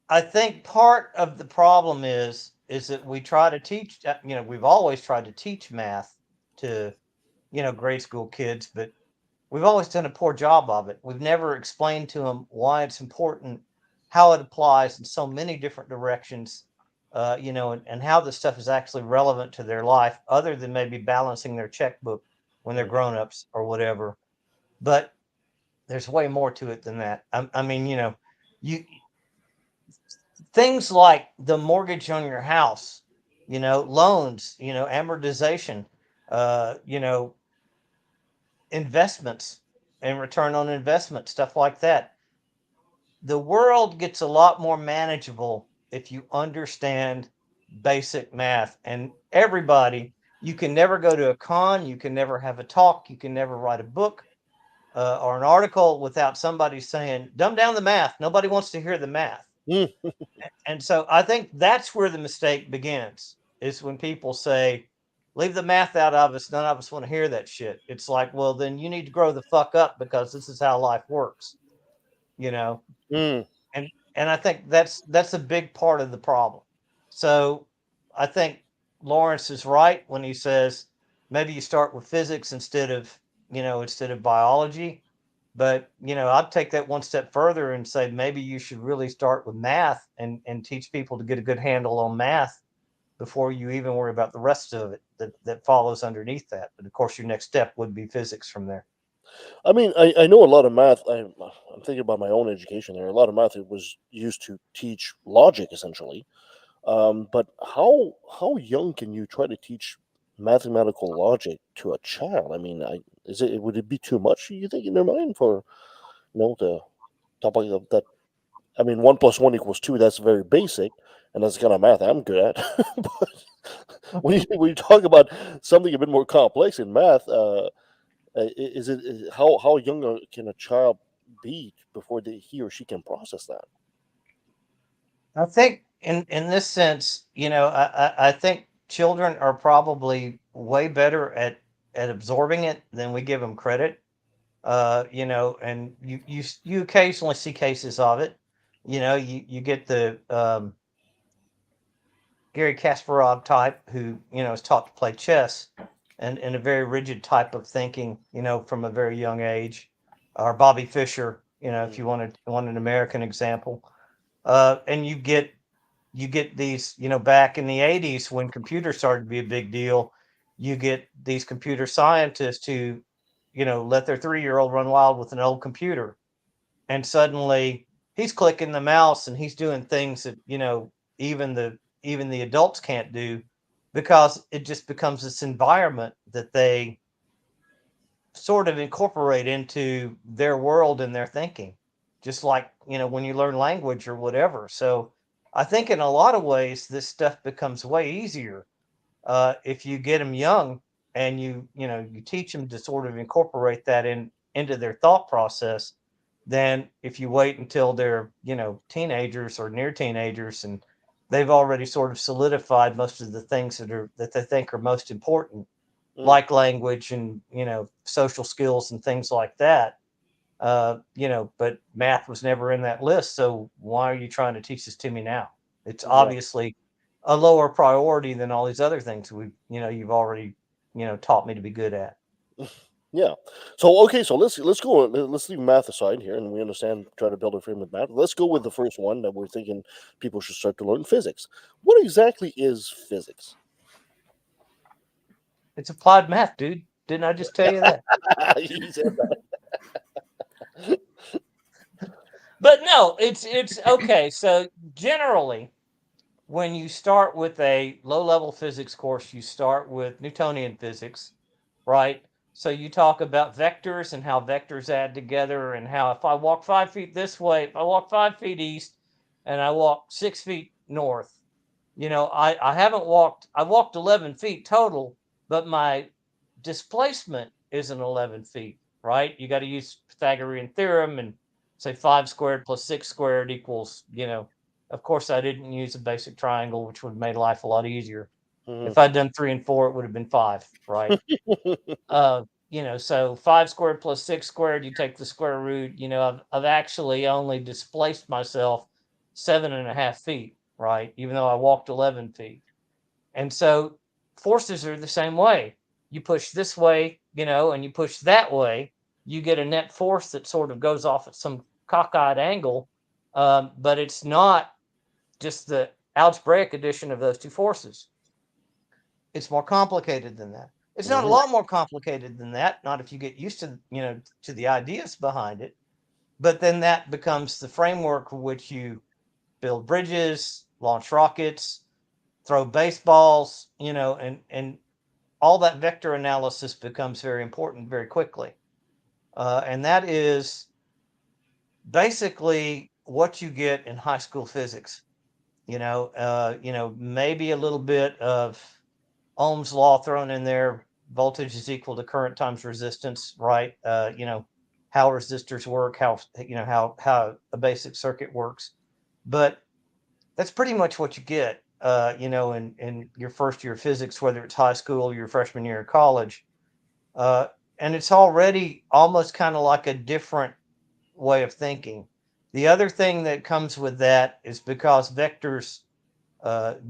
I think part of the problem is that we try to teach. We've always tried to teach math to grade school kids, but we've always done a poor job of it. We've never explained to them why it's important, how it applies in so many different directions, and how this stuff is actually relevant to their life, other than maybe balancing their checkbook when they're Mhm. grown-ups or whatever. But there's way more to it than that. I mean, you things like the mortgage on your house, loans, amortization, uh, you know, investments and return on investment, stuff like that. The world gets a lot more manageable if you understand basic math. And everybody, you can never go to a con, you can never have a talk, you can never write a book or an article without somebody saying, dumb down the math. Nobody wants to hear the math. Mm. And so I think that's where the mistake begins is when people say, leave the math out of us. None of us want to hear that shit. It's like, well, then you need to grow the fuck up because this is how life works, you know? Mm. And I think that's a big part of the problem. So I think Lawrence is right when he says maybe you start with physics instead of biology. But I'd take that one step further and say maybe you should really start with math and teach people to get a good handle on math before you even worry about the rest of it that follows underneath that. But of course, your next step would be physics from there. I mean, I know a lot of math. I'm thinking about my own education there. A lot of math it was used to teach logic, essentially. But how young can you try to teach mathematical logic to a child? I mean, would it be too much? You think in their mind for the topic of that? I mean, one plus one equals two. That's very basic, and that's the kind of math I'm good at. But when you talk about something a bit more complex in math, how young can a child be before he or she can process that? I think in this sense, I think children are probably way better at absorbing it than we give them credit. And you occasionally see cases of it. You get the Gary Kasparov type who is taught to play chess and in a very rigid type of thinking, from a very young age, or Bobby Fischer, if Mm. you want an American example, and you get these, back in the 80s when computers started to be a big deal, you get these computer scientists who, let their 3-year-old run wild with an old computer. And suddenly he's clicking the mouse and he's doing things that, even the adults can't do because it just becomes this environment that they sort of incorporate into their world and their thinking, just like when you learn language or whatever. So I think in a lot of ways this stuff becomes way easier if you get them young and you teach them to sort of incorporate that into their thought process than if you wait until they're teenagers or near teenagers and they've already sort of solidified most of the things that they think are most important, Mm. like language and social skills and things like that. But math was never in that list. So why are you trying to teach this to me now? It's Yeah. obviously a lower priority than all these other things you've already taught me to be good at. Yeah. So okay, so let's go. Let's leave math aside here, and we understand try to build a frame with math. Let's go with the first one that we're thinking people should start to learn physics. What exactly is physics? It's applied math, dude. Didn't I just tell you that? You said that. But no, it's okay. So generally, when you start with a low level physics course, you start with Newtonian physics, right? So you talk about vectors and how vectors add together, and how if I walk 5 feet this way, if I walk 5 feet east and I walk 6 feet north, I haven't walked, I walked 11 feet total, but my displacement isn't 11 feet, right? You got to use Pythagorean theorem and say 5 squared plus 6 squared equals, of course, I didn't use a basic triangle, which would have made life a lot easier. Mhm. If I'd done 3 and 4, it would have been 5, right? So 5 squared plus 6 squared, you take the square root. I've actually only displaced myself 7.5 feet, right? Even though I walked 11 feet. And so forces are the same way. You push this way, and you push that way, you get a net force that sort of goes off at some cockeyed angle. But it's not just the algebraic addition of those two forces. It's more complicated than that. It's not a lot more complicated than that, not if you get used to the ideas behind it. But then that becomes the framework for which you build bridges, launch rockets, throw baseballs, and all that vector analysis becomes very important very quickly. And that is basically what you get in high school physics. Maybe a little bit of Ohm's law thrown in there. Voltage is equal to current times resistance, right? How resistors work, how a basic circuit works. But that's pretty much what you get, in your first year of physics, whether it's high school or your freshman year of college. Uh, and it's already almost kind of like a different way of thinking. The other thing that comes with that is because vectors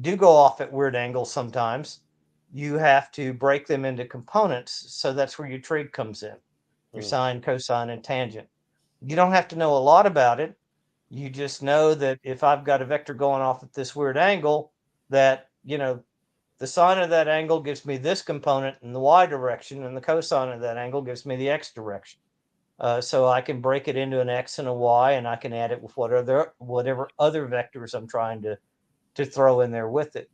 do go off at weird angles sometimes, you have to break them into components. So that's where your trig comes in, your sine, cosine, and tangent. You don't have to know a lot about it. You just know that if I've got a vector going off at this weird angle, that, the sine of that angle gives me this component in the y direction, and the cosine of that angle gives me the x direction. So I can break it into an x and a y, and I can add it with whatever other vectors I'm trying to throw in there with it.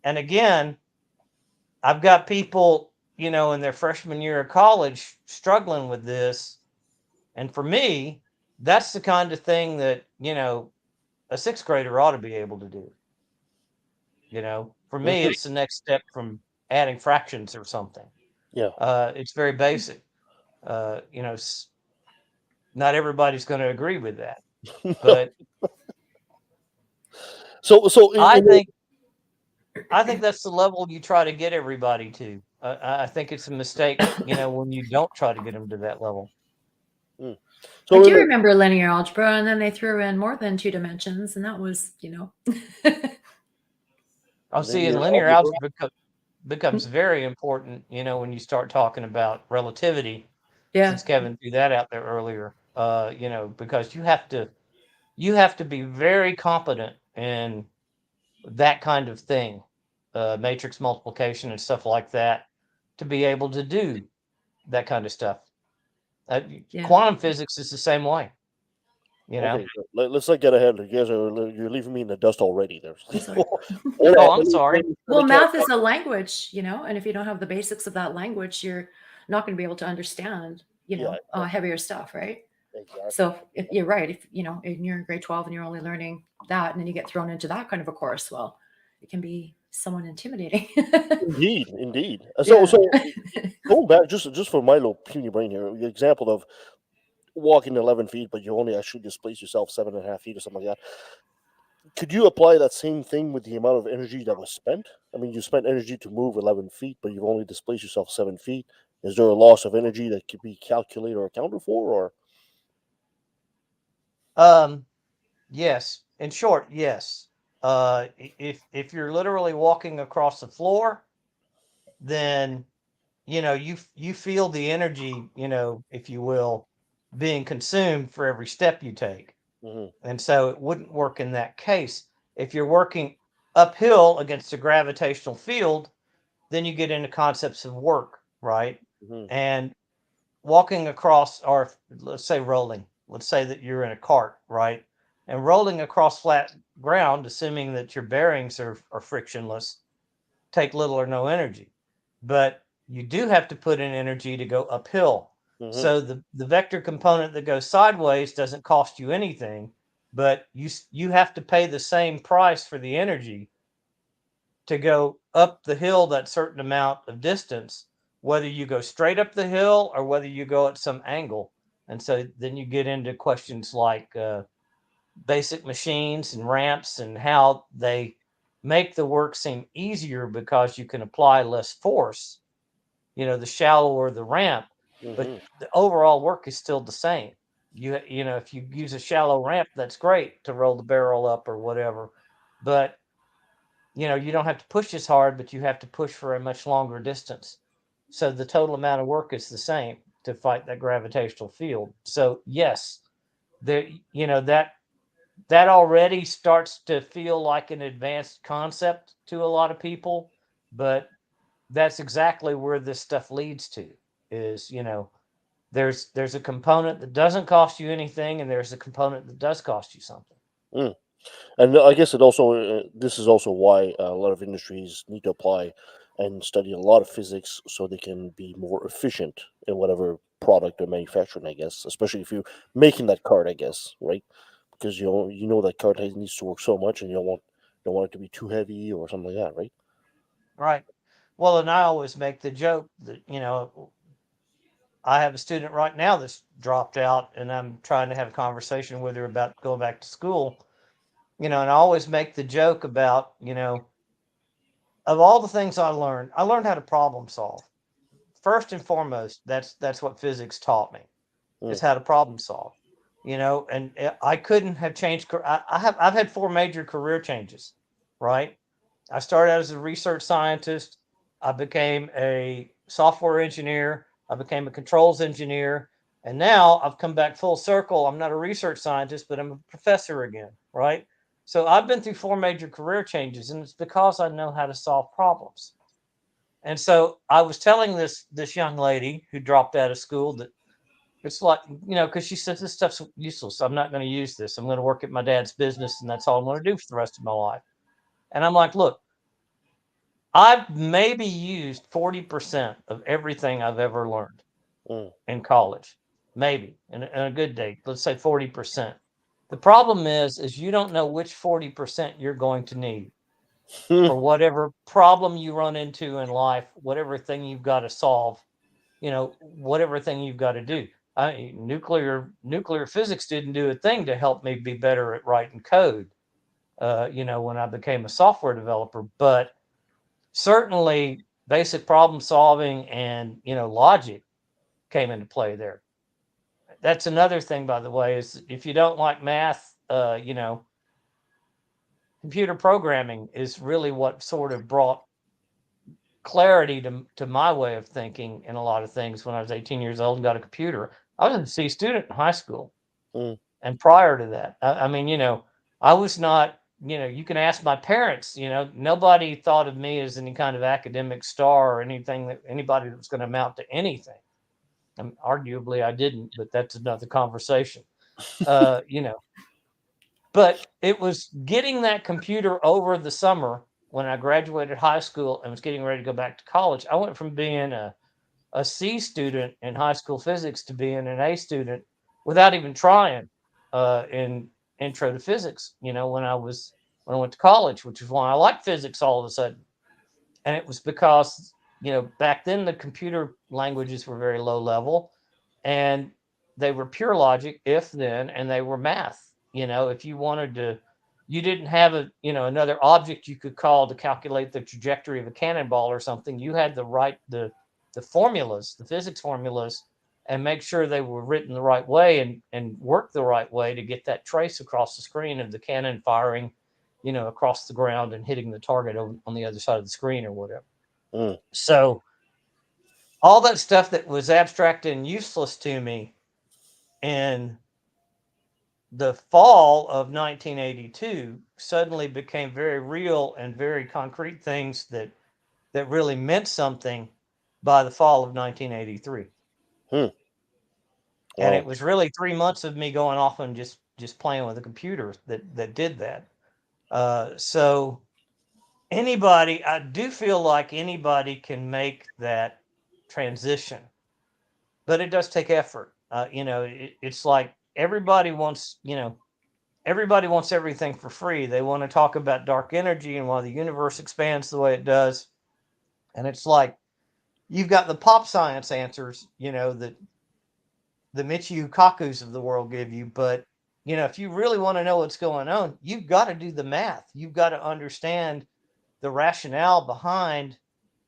And again, I've got people, in their freshman year of college struggling with this. And for me, that's the kind of thing that, a sixth grader ought to be able to do. For me, it's the next step from adding fractions or something. Yeah. It's very basic. Not everybody's going to agree with that, but so I think I think that's the level you try to get everybody to. I think it's a mistake, when you don't try to get them to that level. I do remember linear algebra, and then they threw in more than two dimensions, and that was, I'll see, and linear algebra becomes very important, when you start talking about relativity. Yeah. Since Kevin threw that out there earlier, because you have to be very competent in that kind of thing, matrix multiplication and stuff like that, to be able to do that kind of stuff. Quantum physics is the same way. Okay, let's not get ahead. You guys you're leaving me in the dust already. There. I'm sorry. Well, math is a language, and if you don't have the basics of that language, you're not going to be able to understand, heavier stuff, right? Exactly. So you're right. If you're in grade 12 and you're only learning that, and then you get thrown into that kind of a course, well, it can be somewhat intimidating. Indeed. So going back, just for my little puny brain here, the example of walking 11 feet, but you only actually displace yourself 7.5 feet or something like that. Could you apply that same thing with the amount of energy that was spent? I mean, you spent energy to move 11 feet, but you've only displaced yourself 7 feet. Is there a loss of energy that could be calculated or accounted for, or? Yes. In short, yes. If you're literally walking across the floor, then you feel the energy, if you will, being consumed for every step you take. And so it wouldn't work in that case. If you're working uphill against a gravitational field, then you get into concepts of work, right? And walking across, or let's say rolling, let's say that you're in a cart, right? And rolling across flat ground, assuming that your bearings are frictionless, take little or no energy. But you do have to put in energy to go uphill. So the vector component that goes sideways doesn't cost you anything, but you have to pay the same price for the energy to go up the hill that certain amount of distance, whether you go straight up the hill or whether you go at some angle. And so then you get into questions like basic machines and ramps and how they make the work seem easier because you can apply less force, the shallower the ramp, but the overall work is still the same. You know, if you use a shallow ramp, that's great to roll the barrel up or whatever. But you know, you don't have to push as hard, but you have to push for a much longer distance. So the total amount of work is the same to fight that gravitational field. So yes, there, you know, that already starts to feel like an advanced concept to a lot of people, but that's exactly where this stuff leads to is, you know, there's a component that doesn't cost you anything and there's a component that does cost you something. Mm. And I guess it also this is also why a lot of industries need to apply and study a lot of physics so they can be more efficient in whatever product they're manufacturing. I guess, especially if you're making that card, I guess, right? Because you know that card needs to work so much, and you don't want it to be too heavy or something like that, right? Right. Well, and I always make the joke that, you know, I have a student right now that's dropped out and I'm trying to have a conversation with her about going back to school, you know, and I always make the joke about, you know, of all the things I learned how to problem solve. First and foremost, that's what physics taught me is Mm, how to problem solve. You know, and I couldn't have changed. I've had four major career changes, right? I started out as a research scientist. I became a software engineer. I became a controls engineer. And now I've come back full circle. I'm not a research scientist, but I'm a professor again, right? So I've been through four major career changes, and it's because I know how to solve problems. And so I was telling this young lady who dropped out of school that it's like, you know, because she says this stuff's useless. I'm not going to use this. I'm going to work at my dad's business, and that's all I'm going to do for the rest of my life. And I'm like, look, I've maybe used 40% of everything I've ever learned mm, in college. Maybe in a good day, let's say 40%. The problem is you don't know which 40% you're going to need mm, for whatever problem you run into in life, whatever thing you've got to solve, you know, whatever thing you've got to do. Nuclear physics didn't do a thing to help me be better at writing code. You know, when I became a software developer, but certainly basic problem solving and, you know, logic came into play there. That's another thing, by the way, is if you don't like math, you know, computer programming is really what sort of brought clarity to my way of thinking in a lot of things when I was 18 years old and got a computer. I was a C student in high school. mm, And prior to that, I mean, you know, I was not, you know, you can ask my parents, you know, nobody thought of me as any kind of academic star or anything that anybody that was going to amount to anything. Arguably, I didn't, but that's another conversation. You know, but it was getting that computer over the summer when I graduated high school and was getting ready to go back to college. I went from being a C student in high school physics to being an A student without even trying in intro to physics, you know, when I went to college, which is why I liked physics all of a sudden. And it was because, you know, back then the computer languages were very low level and they were pure logic, if then, and they were math. You know, if you wanted to, you didn't have a, you know, another object you could call to calculate the trajectory of a cannonball or something. You had to write the formulas, the physics formulas, and make sure they were written the right way and work the right way to get that trace across the screen of the cannon firing, you know, across the ground and hitting the target on the other side of the screen or whatever. mm, So all that stuff that was abstract and useless to me in the fall of 1982 suddenly became very real and very concrete things that really meant something by the fall of 1983. mm. And it Wow. was really 3 months of me going off and just playing with a computer that did that. So anybody, I do feel like anybody can make that transition, but it does take effort. You know, it's like everybody wants, you know, everybody wants everything for free. They want to talk about dark energy and why the universe expands the way it does. And it's like you've got the pop science answers, you know, that the Michio Kakus of the world give you. But, you know, if you really want to know what's going on, you've got to do the math. You've got to understand the rationale behind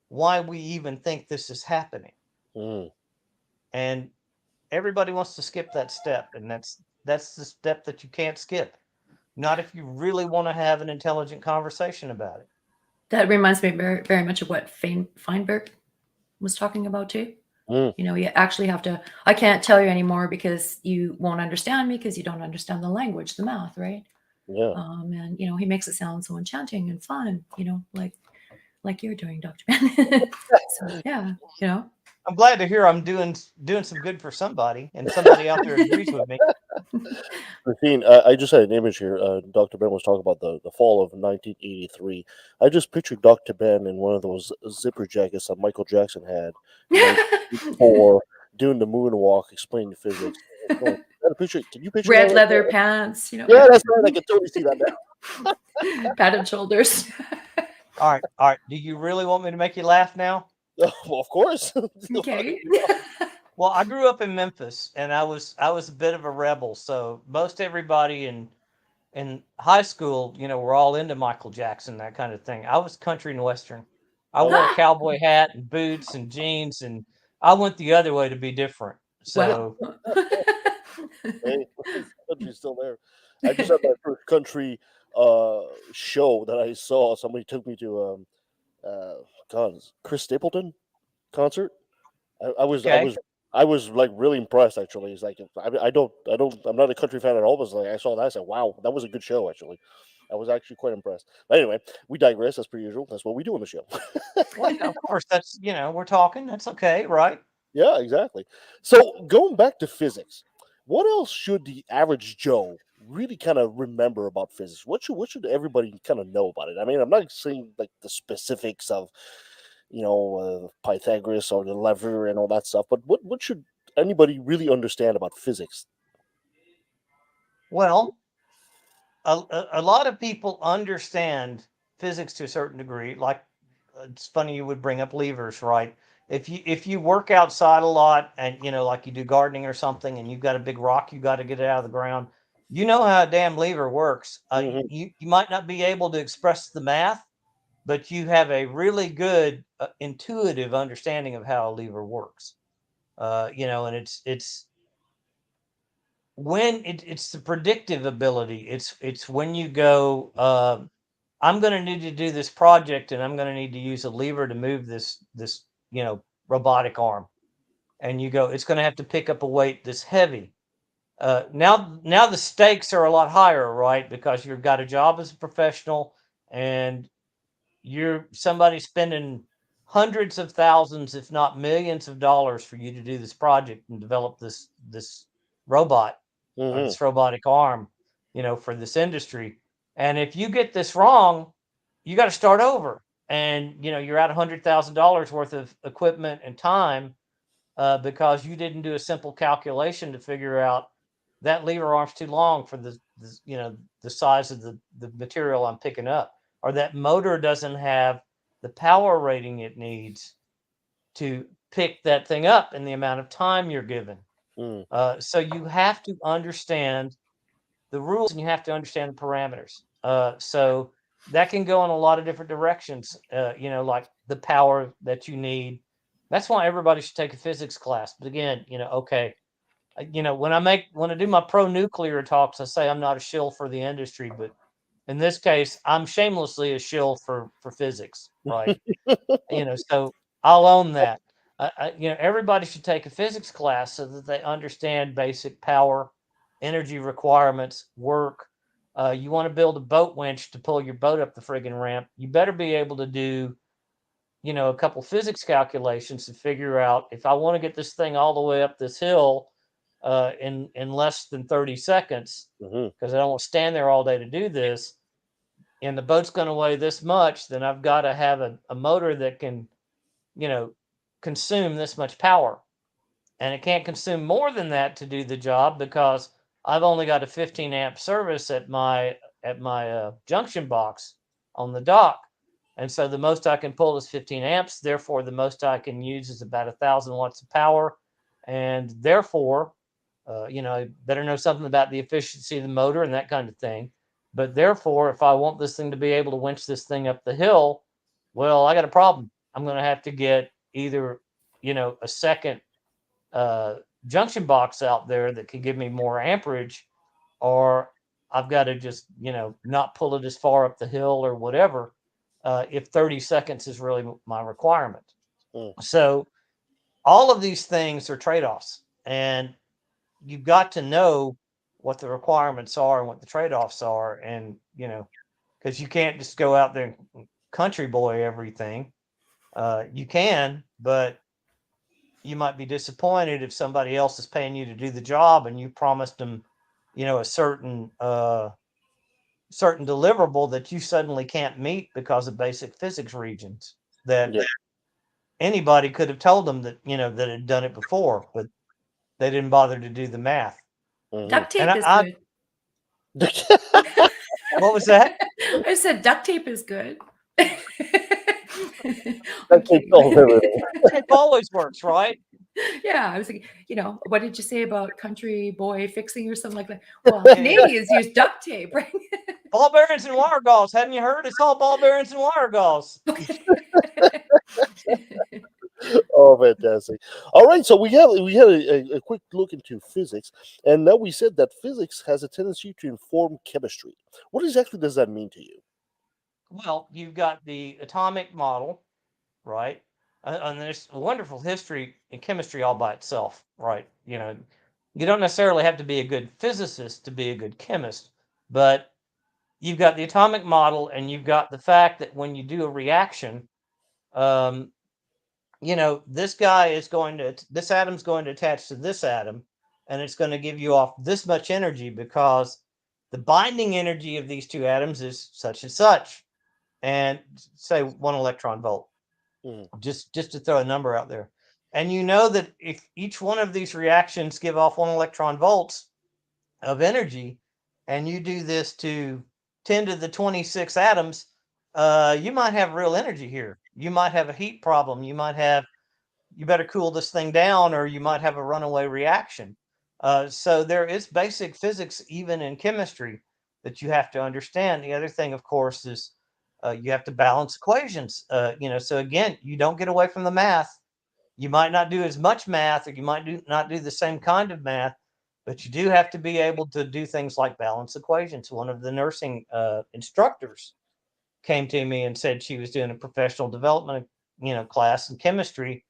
why we even think this is happening. Mm, And everybody wants to skip that step, and that's the step that you can't skip. Not if you really want to have an intelligent conversation about it. That reminds me very, very much of what Feinberg was talking about too. Mm, You know, you actually have to. I can't tell you anymore because you won't understand me because you don't understand the language, the math, right? yeah. And you know, he makes it sound so enchanting and fun. You know, like you're doing, Dr. Ben. So yeah, you know. I'm glad to hear I'm doing some good for somebody, and somebody out there agrees with me. Christine, I just had an image here. Dr. Ben was talking about the fall of 1983. I just pictured Dr. Ben in one of those zipper jackets that Michael Jackson had in 1984, doing the moonwalk, explaining physics. Oh, can you picture that? Red Right leather there? pants, you know, Yeah, that's right. I can totally see that now. padded shoulders. All right. Do you really want me to make you laugh now? Well, of course. Okay. Well, I grew up in Memphis, and I was a bit of a rebel. So most everybody in high school, we're all into Michael Jackson, that kind of thing. I was country and western. I wore a Oh, cowboy hat and boots and jeans, and I went the other way to be different. Wow. So hey, this country's still there. I just had my first country show that I saw. Somebody took me to uh God, Chris Stapleton concert. I was I okay, was I was like really impressed actually. It's like I'm not a country fan at all, but it's like I saw that, I said, wow, that was a good show actually. I was actually quite impressed. But anyway, we digress as per usual. That's what we do on the show. well, yeah, of course that's we're talking. That's okay, right? Yeah, exactly. So going back to physics, what else should the average Joe really kind of remember about physics? What should everybody kind of know about it? I mean, I'm not saying like the specifics of Pythagoras or the lever and all that stuff, but what should anybody really understand about physics? Well, a lot of people understand physics to a certain degree. Like it's funny you would bring up levers, right? If you work outside a lot and like you do gardening or something, and you've got a big rock you got to get it out of the ground, you know how a damn lever works. Hmm. You might not be able to express the math, but you have a really good intuitive understanding of how a lever works. And it's when it's the predictive ability. It's when you go, I'm going to need to do this project, and I'm going to need to use a lever to move this robotic arm, and you go, it's going to have to pick up a weight that's heavy. Now the stakes are a lot higher, right? Because you've got a job as a professional, and you're somebody spending hundreds of thousands, if not millions of dollars for you to do this project and develop this robot, Hmm. this robotic arm, for this industry. And if you get this wrong, you got to start over. And you're at $100,000 worth of equipment and time, because you didn't do a simple calculation to figure out that lever arm's too long for the size of the material I'm picking up, or that motor doesn't have the power rating it needs to pick that thing up in the amount of time you're given. Mm, So you have to understand the rules, and you have to understand the parameters. So that can go in a lot of different directions, like the power that you need. That's why everybody should take a physics class. But again, okay, when I do my pro nuclear talks, I say I'm not a shill for the industry, but in this case, I'm shamelessly a shill for physics, right? So I'll own that. Everybody should take a physics class so that they understand basic power, energy requirements, work. You want to build a boat winch to pull your boat up the friggin' ramp. You better be able to do, a couple physics calculations to figure out if I want to get this thing all the way up this hill in less than 30 seconds, mhm, because I don't want to stand there all day to do this, and the boat's going to weigh this much, then I've got to have a motor that can you know, consume this much power. And it can't consume more than that to do the job, because I've only got a 15 amp service at my junction box on the dock. And so the most I can pull is 15 amps. Therefore, the most I can use is about 1,000 watts of power. And therefore, better know something about the efficiency of the motor and that kind of thing. But therefore, if I want this thing to be able to winch this thing up the hill, well, I got a problem. I'm going to have to get either, a second junction box out there that could give me more amperage, or I've got to just, not pull it as far up the hill or whatever, if 30 seconds is really my requirement. Mm. So all of these things are trade-offs, and you've got to know what the requirements are and what the trade-offs are. And, because you can't just go out there and country boy everything. You can, but you might be disappointed if somebody else is paying you to do the job and you promised them, a certain deliverable that you suddenly can't meet because of basic physics regions that Yeah. anybody could have told them that, that had done it before, but they didn't bother to do the math. Mhm. Duct And tape is I good. what was that? I said duct tape is good. I'm That takes kidding. all everything. Tape always works, right? Yeah, I was thinking, what did you say about country boy fixing or something like that? Well, Yeah. Canadians use duct tape, right? Ball bearings and wire gauze. Hadn't you heard? It's all ball bearings and wire gauze. Oh, fantastic! All right, so we had a quick look into physics, and now we said that physics has a tendency to inform chemistry. What exactly does that mean to you? Well, you've got the atomic model, right? And there's a wonderful history in chemistry all by itself, right? You don't necessarily have to be a good physicist to be a good chemist, but you've got the atomic model, and you've got the fact that when you do a reaction, um, this atom's going to attach to this atom, and it's going to give you off this much energy because the binding energy of these two atoms is such and such, and say 1 electron volt, Mhm. just to throw a number out there. And you know that if each one of these reactions give off 1 electron volts of energy, and you do this to 10 to the 26 atoms, you might have real energy here. You might have a heat problem. You better cool this thing down, or you might have a runaway reaction. So there is basic physics even in chemistry that you have to understand. The other thing, of course, is you have to balance equations. So again, you don't get away from the math. You might not do as much math, or you might not do the same kind of math, but you do have to be able to do things like balance equations. One of the nursing instructors came to me and said she was doing a professional development, class in chemistry,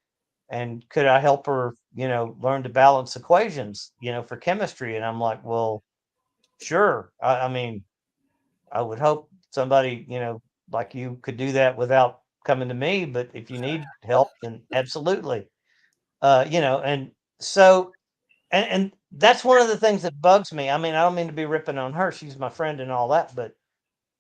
and could I help her, learn to balance equations, for chemistry? And I'm like, well, sure. I mean, I would hope somebody, like you could do that without coming to me, but if you need help, then absolutely. And so, and that's one of the things that bugs me. I mean, I don't mean to be ripping on her. She's my friend and all that, but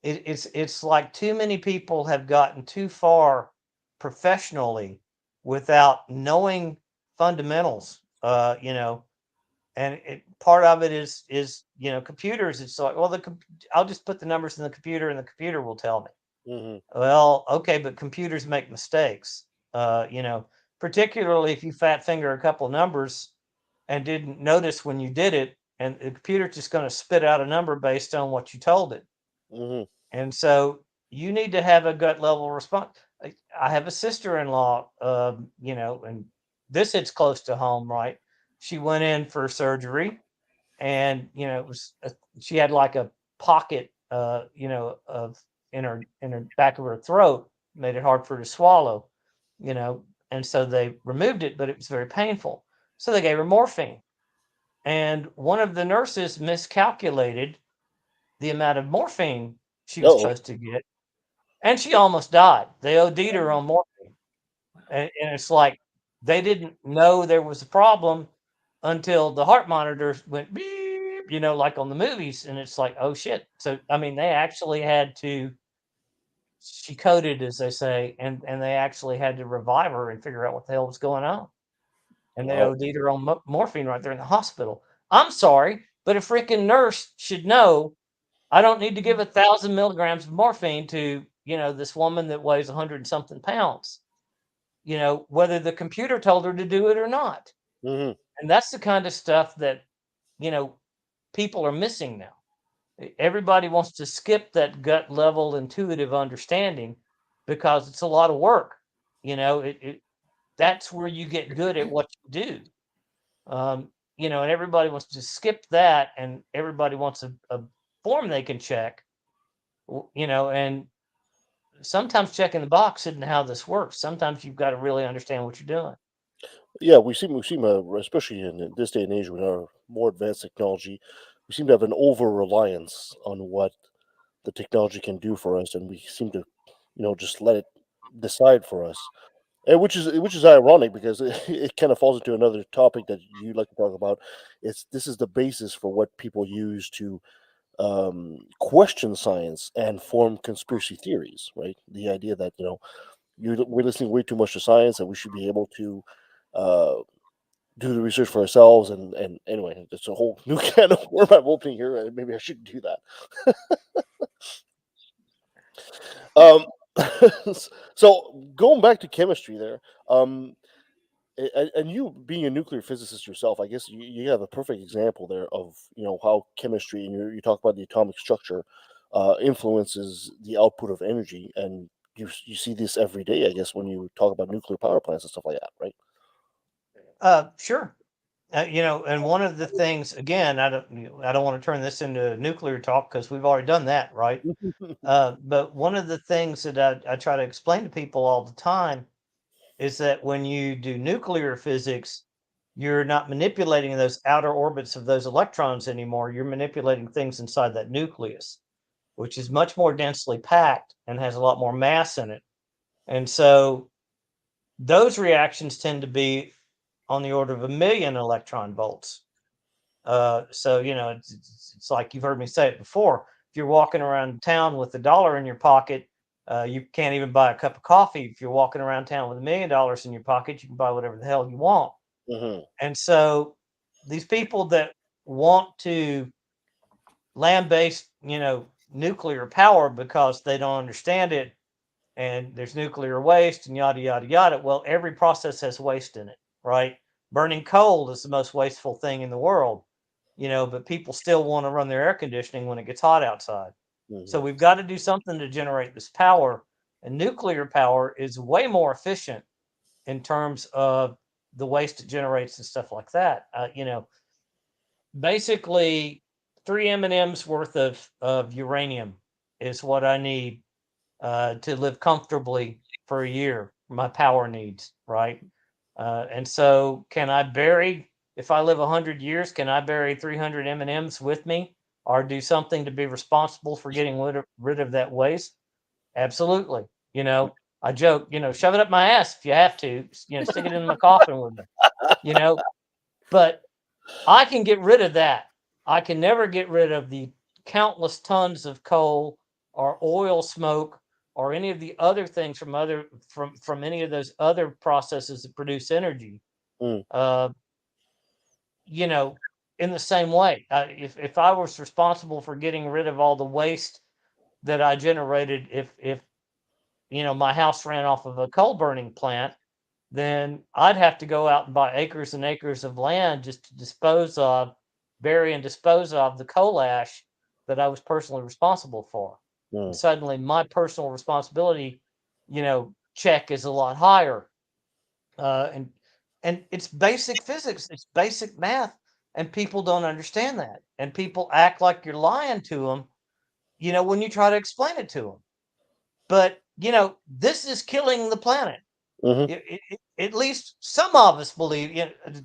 it's like too many people have gotten too far professionally without knowing fundamentals. And part of it is computers. It's like, well, I'll just put the numbers in the computer, and the computer will tell me. Mhm. Well, okay, but computers make mistakes. Particularly if you fat finger a couple of numbers and didn't notice when you did it, and the computer's just going to spit out a number based on what you told it. Mhm. And so you need to have a gut level response. I have a sister-in-law, and this hits close to home, right? She went in for surgery, and she had like a pocket, of in her back of her throat, made it hard for her to swallow, and so they removed it, but it was very painful. So they gave her morphine, and one of the nurses miscalculated the amount of morphine she was Oh. supposed to get, and she almost died. They OD'd her on morphine, and it's like they didn't know there was a problem until the heart monitors went beep, like on the movies, and it's like, oh shit. So I mean, they actually had to she coded, as they say, and they actually had to revive her and figure out what the hell was going on. And they Wow. OD'd her on morphine right there in the hospital. I'm sorry, but a freaking nurse should know I don't need to give 1,000 milligrams of morphine to, this woman that weighs 100 and something pounds, whether the computer told her to do it or not. Mhm. And that's the kind of stuff that, you know, people are missing now. Everybody wants to skip that gut level intuitive understanding because it's a lot of work. That's where you get good at what you do. And everybody wants to skip that, and everybody wants a form they can check, and sometimes checking the box isn't how this works. Sometimes you've got to really understand what you're doing. Yeah, we seem, especially in this day and age with our more advanced technology, we seem to have an over reliance on what the technology can do for us, and we seem to, just let it decide for us. And which is ironic because it kind of falls into another topic that you like to talk about. This is the basis for what people use to question science and form conspiracy theories, right? The idea that we're listening way too much to science and we should be able to uh, do the research for ourselves. And anyway, it's a whole new can of worm I'm opening here. And maybe I shouldn't do that. Um, so going back to chemistry, there. And you being a nuclear physicist yourself, I guess you have a perfect example there of how chemistry, and you talk about the atomic structure influences the output of energy, and you see this every day, I guess, when you talk about nuclear power plants and stuff like that, right? Sure. And one of the things, again, I don't want to turn this into nuclear talk because we've already done that, right? But one of the things that I try to explain to people all the time is that when you do nuclear physics, you're not manipulating those outer orbits of those electrons anymore. You're manipulating things inside that nucleus, which is much more densely packed and has a lot more mass in it. And so those reactions tend to be on the order of 1 million electron volts. So it's like you've heard me say it before. If you're walking around town with $1 in your pocket, you can't even buy a cup of coffee. If you're walking around town with $1 million in your pocket, you can buy whatever the hell you want. Hmm. And so these people that want to land-based, nuclear power because they don't understand it, and there's nuclear waste and yada yada yada. Well, every process has waste in it, right? Burning coal is the most wasteful thing in the world, but people still want to run their air conditioning when it gets hot outside. Hmm. So we've got to do something to generate this power, and nuclear power is way more efficient in terms of the waste it generates and stuff like that. Basically 3 M&Ms worth of uranium is what I need to live comfortably for a year, my power needs, right? And so, if I live 100 years, can I bury 300 M&Ms with me, or do something to be responsible for getting rid of that waste? Absolutely. I joke, shove it up my ass if you have to, stick it in my coffin with me, you know, but I can get rid of that. I can never get rid of the countless tons of coal or oil smoke or any of the other things from any of those other processes that produce energy. Mm. Uh, you know, in the same way, if I was responsible for getting rid of all the waste that I generated, if my house ran off of a coal burning plant, then I'd have to go out and buy acres and acres of land just to bury and dispose of the coal ash that I was personally responsible for. And Mm. suddenly my personal responsibility, check is a lot higher. And it's basic physics, it's basic math, and people don't understand that. And people act like you're lying to them, when you try to explain it to them. But, this is killing the planet. Hmm. At least some of us believe.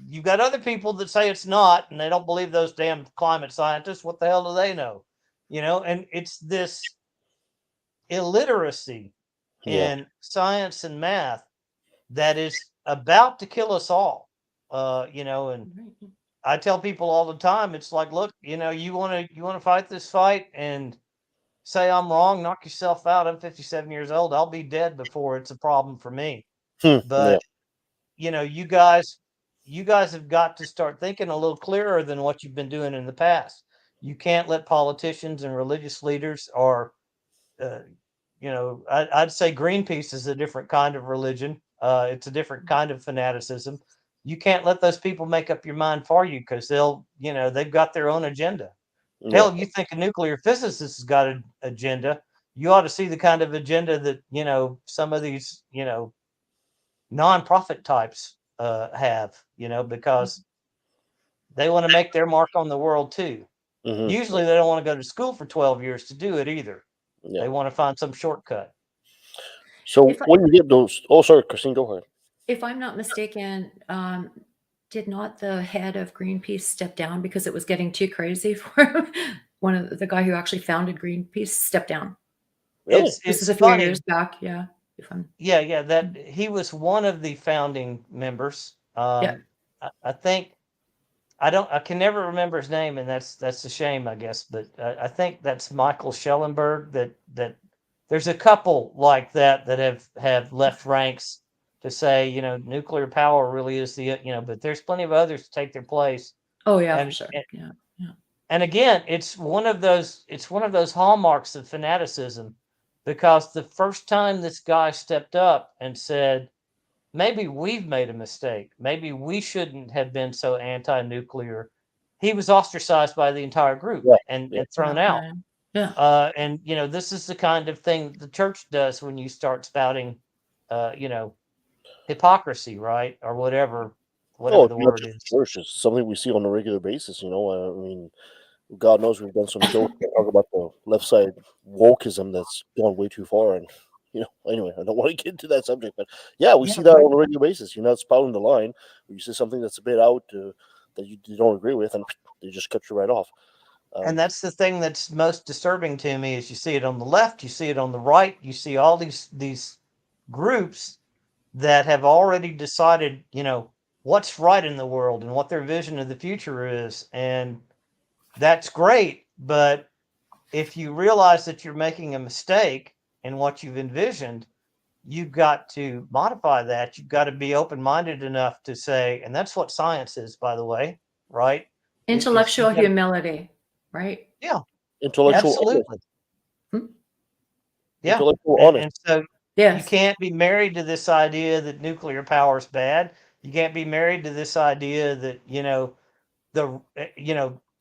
You've got other people that say it's not, and they don't believe those damn climate scientists. What the hell do they know? And it's this illiteracy Yeah. in science and math that is about to kill us all. And Right. I tell people all the time, it's like, look, you want to fight this fight and say I'm wrong, knock yourself out. I'm 57 years old. I'll be dead before it's a problem for me. Yeah. But you guys have got to start thinking a little clearer than what you've been doing in the past. You can't let politicians and religious leaders, or uh, I'd say Greenpeace is a different kind of religion. It's a different kind of fanaticism. You can't let those people make up your mind for you, because they've got their own agenda. Yeah. Hell, you think a nuclear physicist has got an agenda? You ought to see the kind of agenda that some of these nonprofit types have, because they want to make their mark on the world too. Mhm. Usually they don't want to go to school for 12 years to do it either. Yeah. They want to find some shortcut. So If I, when you get those, oh, sorry, Christine, go ahead. if I'm not mistaken, did not the head of Greenpeace step down because it was getting too crazy for him? One of the guy who actually founded Greenpeace stepped down. Really? This is It's a few funny. years back. Yeah. If I'm, Yeah, that he was one of the founding members. yeah. I think I can never remember his name, and that's a shame, I guess. But I think that's Michael Schellenberg. That there's a couple like that have left ranks to say, nuclear power really is the, but there's plenty of others to take their place. Oh yeah, for And sure. Yeah. Yeah. and again, it's one of those hallmarks of fanaticism, because the first time this guy stepped up and said, maybe we've made a mistake, maybe we shouldn't have been so anti-nuclear, he was ostracized by the entire group Yeah. and Yeah. thrown Yeah. out. Yeah. And this is the kind of thing the church does when you start spouting hypocrisy, right? Or whatever Oh, it's the not word just is. church. It's something we see on a regular basis. I mean, God knows we've done some shows that talk about the left side wokeism that's gone way too far. And anyway, I don't want to get into that subject, but yeah, we Yeah, see that on a regular basis. You're not spouting the line. You see something that's a bit out that you don't agree with, and they just cut you right off. and that's the thing that's most disturbing to me, is you see it on the left, you see it on the right, you see all these groups that have already decided, what's right in the world and what their vision of the future is. And that's great. But if you realize that you're making a mistake in what you've envisioned, you've got to modify that. You've got to be open-minded enough to say, and that's what science is, by the way, right? It's you Intellectual got to, humility, right? yeah, Intellectual honesty. absolutely. Hmm? Yeah. Intellectual And, honesty. so you Yes. can't be married to this idea that nuclear power is bad. You can't be married to this idea that,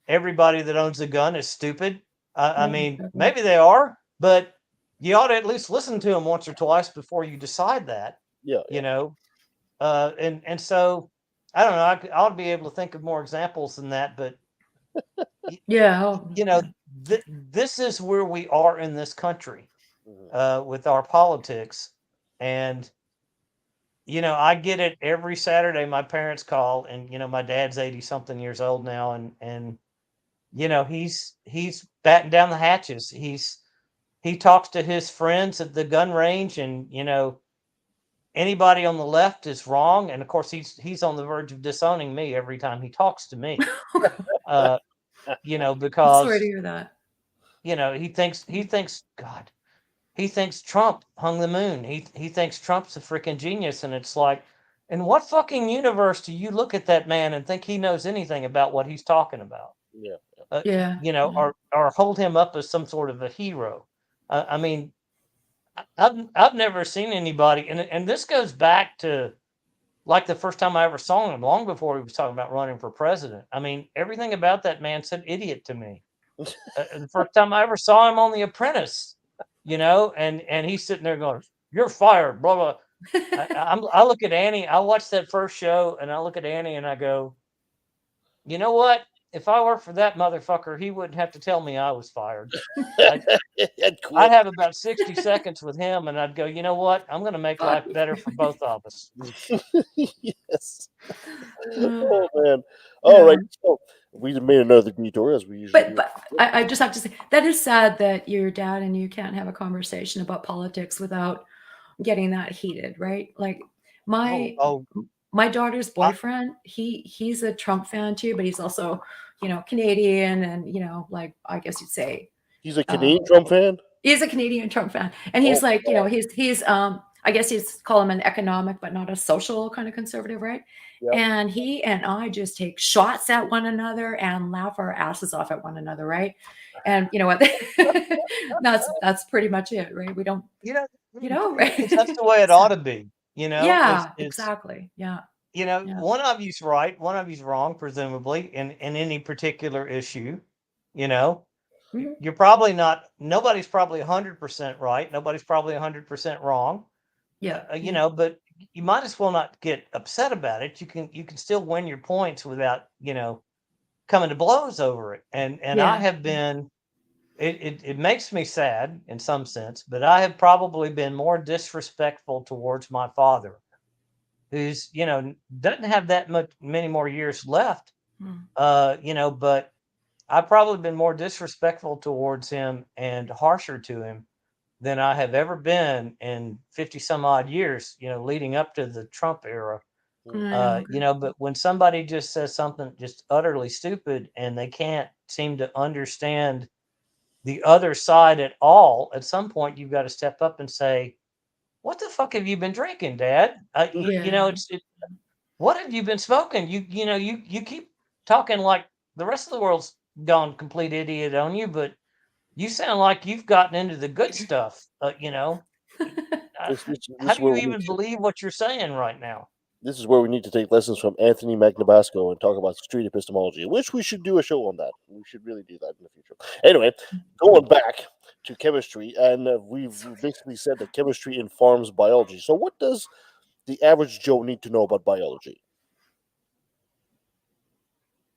everybody that owns a gun is stupid. I Yeah, mean, exactly. maybe they are, but you ought to at least listen to them once or twice before you decide that, Yeah, you yeah. know? And so I don't know, I ought to be able to think of more examples than that, but Yeah. Oh, you know, this is where we are in this country, Mhm. with our politics. And, I get it every Saturday. My parents call, and, my dad's 80 something years old now. And, he's batting down the hatches. He talks to his friends at the gun range, and, anybody on the left is wrong. And of course, he's on the verge of disowning me every time he talks to me. Uh, I'm sorry to because, hear that. he thinks God, he thinks Trump hung the moon. He thinks Trump's a freaking genius. And it's like, in what fucking universe do you look at that man and think he knows anything about what he's talking about? Yeah. Yeah. Yeah. Or hold him up as some sort of a hero. I mean, I've never seen anybody, and this goes back to, like, the first time I ever saw him, long before he was talking about running for president. I mean, everything about that man said idiot to me. The first time I ever saw him on The Apprentice, and he's sitting there going, "You're fired," blah blah. I look at Annie. I watched that first show, and I look at Annie, and I go, "You know what? If I worked for that motherfucker, he wouldn't have to tell me I was fired. I, I'd I'd quit. have about 60 seconds with him, and I'd go, you know what? I'm going to make life better for both of us." Yes. Uh, Oh man. All yeah. right. So we made another detour as we usually do. But I just have to say that is sad that your dad and you can't have a conversation about politics without getting that heated, right? Like my Oh, my daughter's I, boyfriend, he's a Trump fan too, but he's also, Canadian, and like, I guess you'd say, He's a uh, Canadian Trump fan. he's a Canadian Trump fan. And Oh he's like, my God. he's I guess he's call him an economic but not a social kind of conservative, right? Yep. And he and I just take shots at one another and laugh our asses off at one another, right? And you know what? that's pretty much it, right? We don't, you know, right? because that's the way it ought So to be. yeah, It's exactly. Yeah. Yeah. one of you's right, one of you's wrong, presumably, in any particular issue. You know, Mhm. you're probably not. Nobody's probably 100% right. Nobody's probably 100% wrong. Yeah. Yeah. But you might as well not get upset about it. You can still win your points without coming to blows over it. And I Yeah. have been, it makes me sad in some sense, but I have probably been more disrespectful towards my father, who's, doesn't have that many more years left. Mm. But I've probably been more disrespectful towards him and harsher to him than I have ever been in 50 some odd years, leading up to the Trump era. Mm. I know. Okay. But when somebody just says something just utterly stupid and they can't seem to understand the other side at all, at some point you've got to step up and say, "What the fuck have you been drinking, Dad? Yeah. What have you been smoking? You keep talking like the rest of the world's gone complete idiot on you, but you sound like you've gotten into the good stuff. This, this, this How is do where you we need even to. believe what you're saying right now?" This is where we need to take lessons from Anthony McNabasco and talk about street epistemology, which we should do a show on that. We should really do that in the future. Anyway, going back to chemistry, and we've basically said that chemistry informs biology. So, what does the average Joe need to know about biology?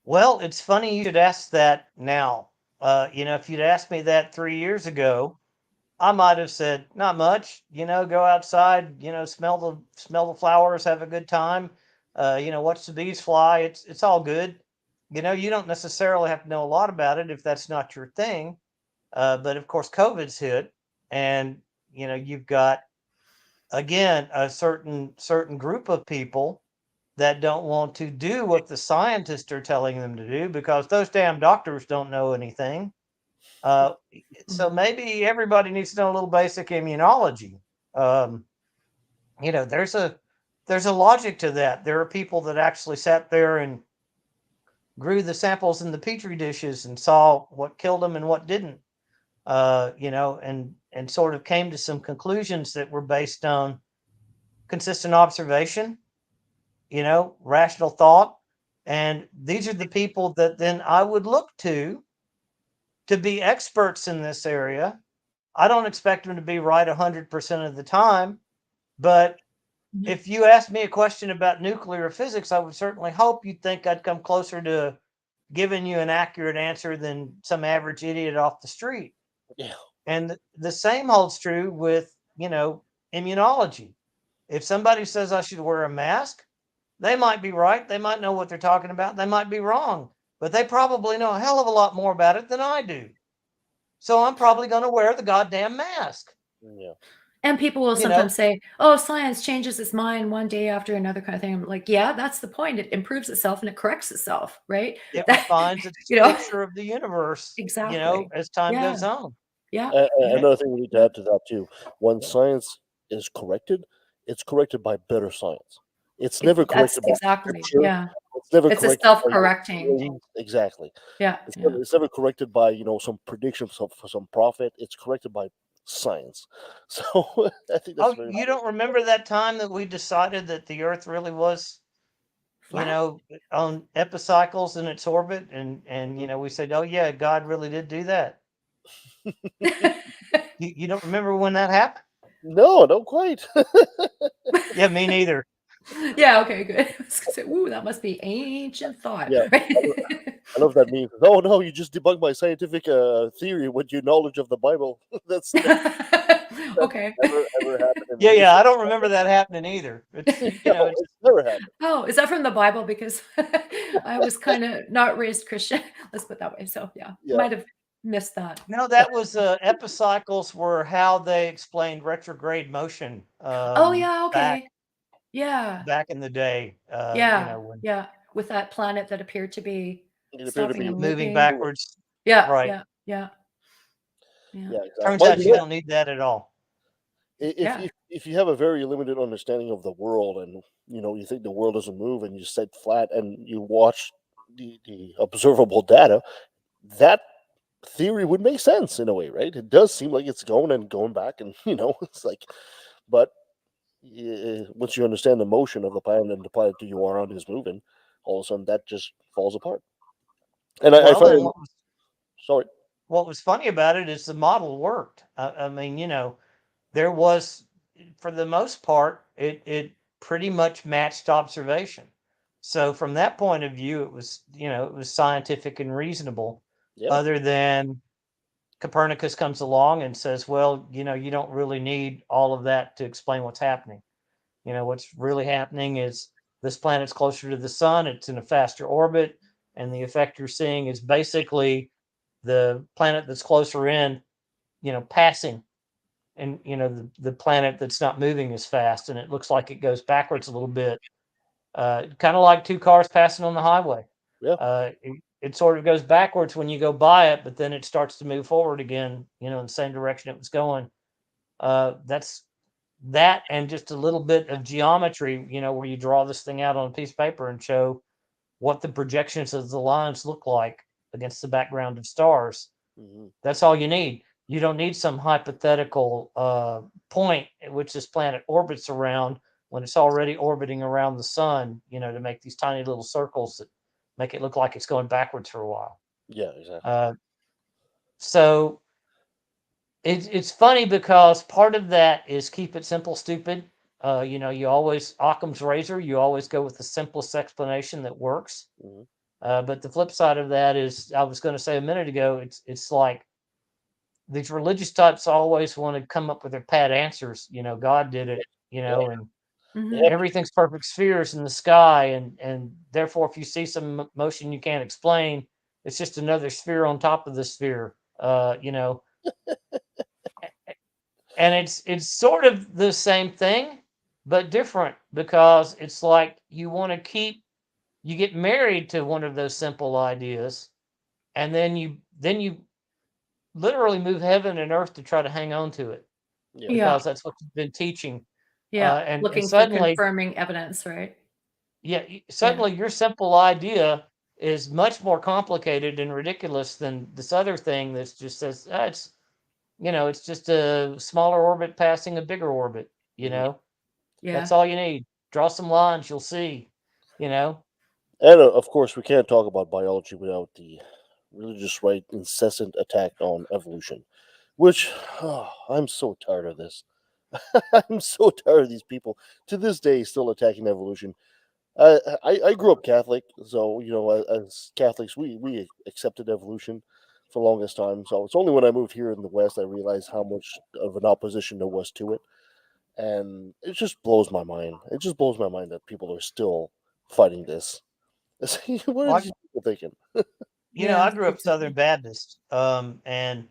Well, it's funny you should ask that now. If you'd asked me that 3 years ago, I might have said, not much, go outside, smell the flowers, have a good time, watch the bees fly. It's all good. You don't necessarily have to know a lot about it if that's not your thing. But of course, COVID's hit, and you've got again a certain group of people that don't want to do what the scientists are telling them to do because those damn doctors don't know anything. Uh, so Mm. maybe everybody needs to know a little basic immunology. Um, there's a logic to that. There are people that actually sat there and grew the samples in the petri dishes and saw what killed them and what didn't. And sort of came to some conclusions that were based on consistent observation, rational thought. And these are the people that then I would look to be experts in this area. I don't expect them to be right 100% of the time, but Mhm. if you asked me a question about nuclear physics, I would certainly hope you'd think I'd come closer to giving you an accurate answer than some average idiot off the street. Yeah. And the same holds true with, immunology. If somebody says I should wear a mask, they might be right. They might know what they're talking about. They might be wrong, but they probably know a hell of a lot more about it than I do. So I'm probably going to wear the goddamn mask. Yeah. And people will You know, sometimes say, "Oh, science changes its mind one day after another," kind of thing. I'm like, yeah, that's the point. It improves itself and it corrects itself, right? it That, refines its you know, picture of the universe, exactly. as time Yeah. goes on. Yeah. Yeah. Another thing we need to Yeah. add to that too: when science is corrected, it's corrected by better science. It's never That's corrected by exactly. scripture. Yeah. It's never It's a corrected by self-correcting. exactly. Yeah. It's Yeah. never, it's never corrected by some predictions for some profit. It's corrected by science. So I think that's Oh, very you don't remember that time that we decided that the Earth really was, Flat. on epicycles in its orbit, and Mhm. we said, "Oh yeah, God really did do that." You don't remember when that happened? No, not quite. Yeah, me neither. Yeah, okay, good. I was gonna say, ooh, that must be ancient thought, Yeah, right? I love that meme. Oh no, you just debunked my scientific theory with your knowledge of the Bible. That's Okay. never ever happened in Yeah, the yeah, history I of don't the remember Bible. that happening either. It's No, it's never happened. Oh, is that from the Bible? Because I was kinda not raised Christian, let's put it that way, so, yeah, Yeah, might have missed that. no, that was epicycles were how they explained retrograde motion Oh, yeah, back okay. Yeah. back in the day. Yeah, When yeah, with that planet that appeared to be it appeared to stopping be and moving moving. moving. backwards, Yeah, right? yeah, yeah, yeah. Yeah, exactly. Turns Well, out you don't need that at all. if Yeah. if you have a very limited understanding of the world, and you think the world doesn't move, and you sit flat and you watch the observable data, that theory would make sense in a way, right? It does seem like it's going and going back, and it's like, but once you understand the motion of the planet and the planet that you are on is moving, all of a sudden that just falls apart. And I Well, find and it, sorry. what was funny about it is the model worked. I mean, there was, for the most part, it pretty much matched observation. So from that point of view, it was, it was scientific and reasonable, Yeah. other than Copernicus comes along and says, well, you don't really need all of that to explain what's happening. What's really happening is this planet's closer to the sun, it's in a faster orbit, and the effect you're seeing is basically the planet that's closer in, passing, and the planet that's not moving as fast, and it looks like it goes backwards a little bit, kind of like two cars passing on the highway. Yeah. It sort of goes backwards when you go by it, but then it starts to move forward again, in the same direction it was going. That's that, and just a little bit of geometry, where you draw this thing out on a piece of paper and show what the projections of the lines look like against the background of stars. Hmm. That's all you need. You don't need some hypothetical point at which this planet orbits around when it's already orbiting around the sun, to make these tiny little circles that make it look like it's going backwards for a while. Yeah, exactly. So it's funny because part of that is keep it simple, stupid. You always Occam's razor. You always go with the simplest explanation that works. Hmm. But the flip side of that is, I was going to say a minute ago, it's like these religious types always want to come up with their pat answers. God did it. And Mhm. everything's perfect spheres in the sky, and therefore, if you see some motion you can't explain, it's just another sphere on top of the sphere. And it's sort of the same thing, but different, because it's like you get married to one of those simple ideas, and then you literally move heaven and earth to try to hang on to it, Yeah. Yeah. because that's what you've been teaching. Yeah. And Looking for suddenly, confirming evidence, right? yeah, Yeah. suddenly your simple idea is much more complicated and ridiculous than this other thing that just says, it's just a smaller orbit passing a bigger orbit. Mhm. That's Yeah. all you need. Draw some lines, you'll see. You know, And of course, we can't talk about biology without the religious right incessant attack on evolution, which I'm so tired of this. I'm so tired of these people to this day still attacking evolution. I grew up Catholic, so as Catholics, we accepted evolution for the longest time. So it's only when I moved here in the West I realized how much of an opposition there was to it, and it just blows my mind. It just blows my mind that people are still fighting this. What are like these people thinking? Yeah. I grew up Southern Exactly. Baptist, and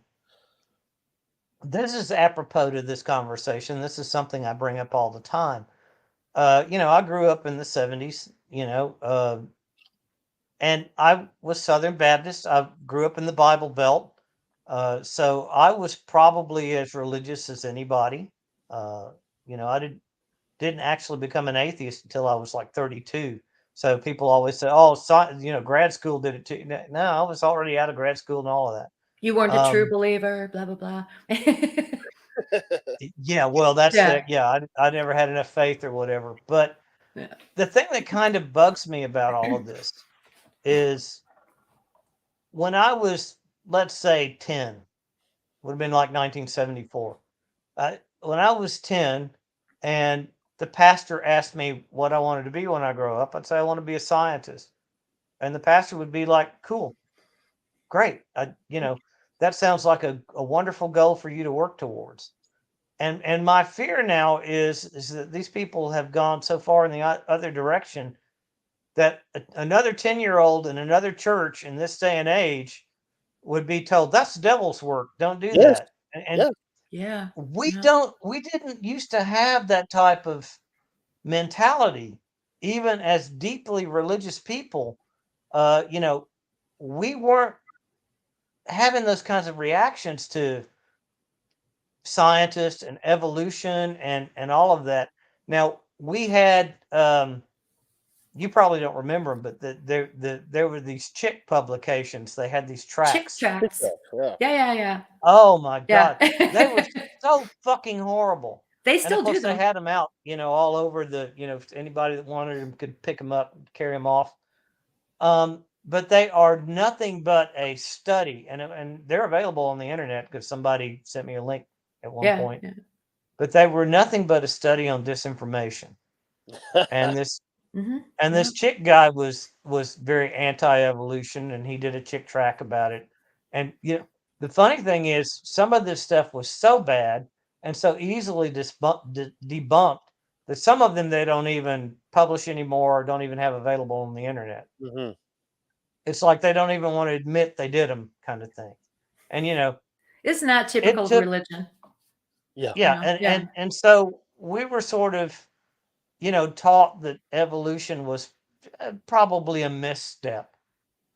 this is apropos to this conversation. This is something I bring up all the time. I grew up in the '70s. And I was Southern Baptist. I grew up in the Bible Belt, so I was probably as religious as anybody. Uh, I didn't actually become an atheist until I was like 32. So people always say, "Oh, grad school did it too." No, I was already out of grad school and all of that. You weren't a true Um, believer, blah blah blah. yeah, well, that's Yeah. the yeah. I never had enough faith or whatever. But Yeah. the thing that kind of bugs me about all of this is when I was, let's say, 10, would have been like 1974. When I was 10 and the pastor asked me what I wanted to be when I grow up, I'd say I want to be a scientist. And the pastor would be like, cool, great. That sounds like a wonderful goal for you to work towards. And my fear now is that these people have gone so far in the other direction that another 10-year-old in another church in this day and age would be told that's the devil's work. Don't do Yes, that. And yes, Yeah. we Yeah. don't we didn't used to have that type of mentality, even as deeply religious people. uh you know we weren't having those kinds of reactions to scientists and evolution and all of that. Now we had, you probably don't remember them, but there were these chick publications. They had these Chick tracks. tracks. yeah. Yeah, yeah, yeah. Oh my god, they were Yeah. so fucking horrible. They And of still do course, they them. had them out, all over the, if anybody that wanted them could pick them up, and carry them off. But they are nothing but a study, and they're available on the internet because somebody sent me a link at one Yeah, point. yeah. But they were nothing but a study on disinformation. And this And Yeah. this chick guy was very anti-evolution, and he did a chick track about it. And the funny thing is, some of this stuff was so bad and so easily debunked that some of them they don't even publish anymore or don't even have available on the internet. Hmm. It's like they don't even want to admit they did them, kind of thing. And Isn't that it typical of took religion? Yeah. yeah, Yeah. and so we were sort of taught that evolution was probably a misstep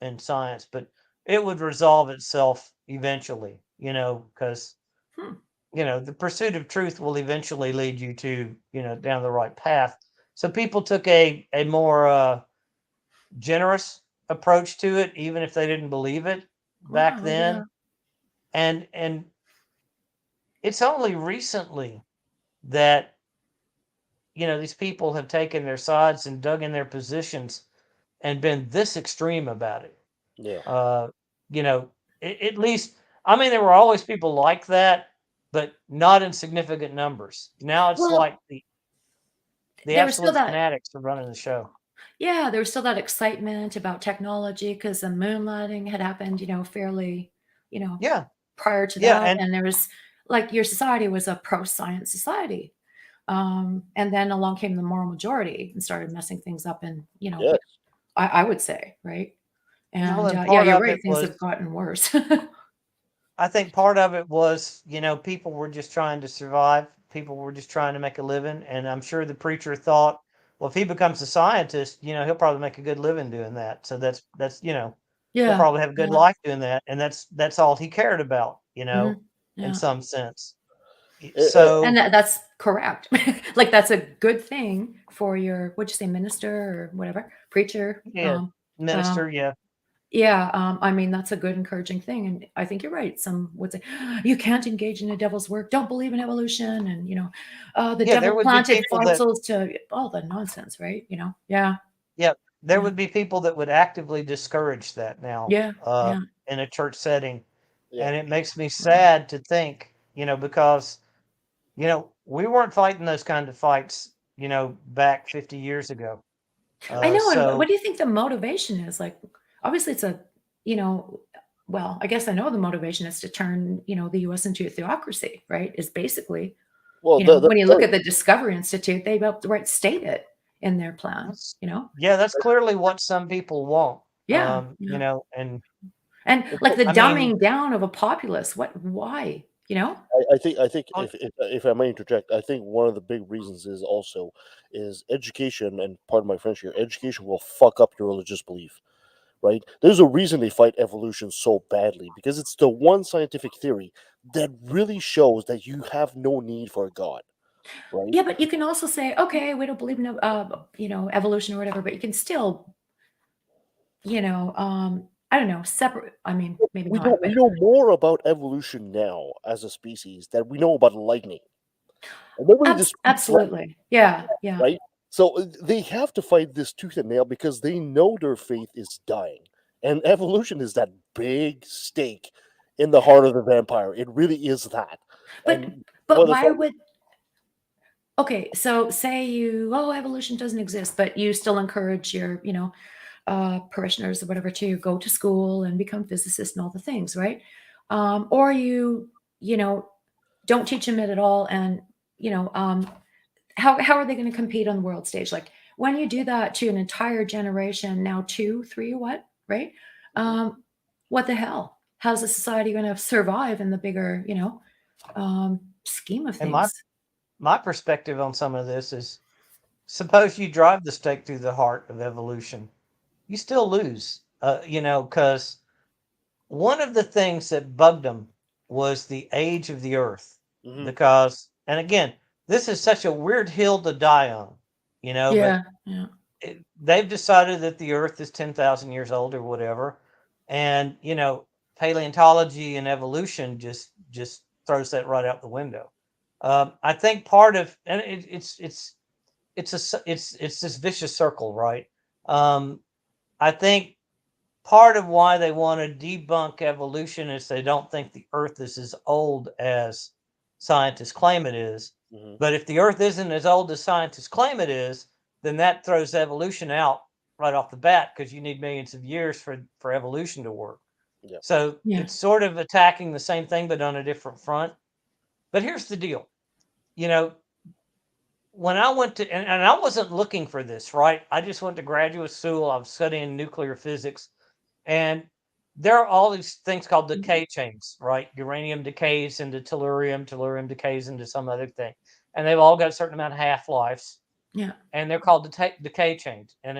in science, but it would resolve itself eventually, because Hmm. the pursuit of truth will eventually lead you to, down the right path. So people took a more generous approach to it, even if they didn't believe it back Wow. Yeah. then. And it's only recently that these people have taken their sides and dug in their positions and been this extreme about it. Yeah. Uh, at least, I mean, there were always people like that, but not in significant numbers. Now it's like Well, the there was still absolute that. fanatics are running the show. Yeah, there was still that excitement about technology because the moon landing had happened, fairly, you know, Yeah, prior to yeah, that, and and there was like your society was a pro-science society. And then along came the moral majority and started messing things up, and Yes. I would say, right? well, And and yeah, part you're of right. it Things was, have gotten worse. I think part of it was, people were just trying to survive. People were just trying to make a living, and I'm sure the preacher thought, well, if he becomes a scientist, he'll probably make a good living doing that. So he'll Yeah, probably have a good yeah, life doing that, and that's all he cared about, in yeah. some sense. Uh, And So that's correct. Like that's a good thing for your, what'd you say, minister or whatever, preacher. yeah, Um, minister, yeah, yeah, I mean that's a good encouraging thing, and I think you're right. Some would say you can't engage in the devil's work. Don't believe in evolution, and the yeah, there devil would be planted people that, fossils to all the nonsense, right? Yeah, yeah, there yeah, would be people that would actively discourage that now, yeah, yeah. in a church setting, yeah. and it makes me Wow. sad to think, because we weren't fighting those kind of fights, back 50 years ago. I know. And what So do you think the motivation is? Like, obviously, it's a, you know, well, I guess I know the motivation is to turn, the U.S. into a theocracy, right? Is basically, Well, when you look sorry. at the Discovery Institute, they've outright state it in their plan, that's, yeah, that's clearly what some people want. Yeah, yeah. And And like the I mean, dumbing down of a populace, why? I think uh, if I may interject, I think one of the big reasons is education, and pardon my French here, education will fuck up your religious belief. Right? There's a reason they fight evolution so badly because it's the one scientific theory that really shows that you have no need for a god. Right? Yeah, but you can also say, okay, we don't believe in, evolution or whatever, but you can still, I don't know, separate. I mean, maybe not, but We know more about evolution now as a species than we know about lightning. And nobody disputes that, absolutely. Yeah, yeah. right? So they have to fight this tooth and nail because they know their faith is dying. And evolution is that big stake in the heart of the vampire. It really is that. But And but well, the why fight, would okay, so say evolution doesn't exist, but you still encourage your, parishioners or whatever to go to school and become physicists and all the things, right? Or you know, don't teach them it at all, and you know, how are they going to compete on the world stage? Like when you do that to an entire generation, now two, three, what, right? Um, what the hell? How's a society going to survive in the bigger, scheme of and my things? my perspective on some of this is, suppose you drive the stake through the heart of evolution, you still lose. Because one of the things that bugged them was the age of the earth. Mhm. Because, and again, this is such a weird hill to die on, but Yeah, yeah. they've decided that the earth is 10,000 years old or whatever. And, paleontology and evolution just throws that right out the window. I think part of, and it's this vicious circle, right? Um, I think part of why they want to debunk evolution is they don't think the earth is as old as scientists claim it is. Mhm. But if the earth isn't as old as scientists claim it is, then that throws evolution out right off the bat, because you need millions of years for evolution to work. Yeah. So it's sort of attacking the same thing, but on a different front. But here's the deal. When I went to, and I wasn't looking for this, right? I just went to graduate school. I was studying nuclear physics. And there are all these things called decay chains, right? Uranium decays into tellurium, tellurium decays into some other thing. And they've all got a certain amount of half-lives. Yeah. And they're called decay chains. And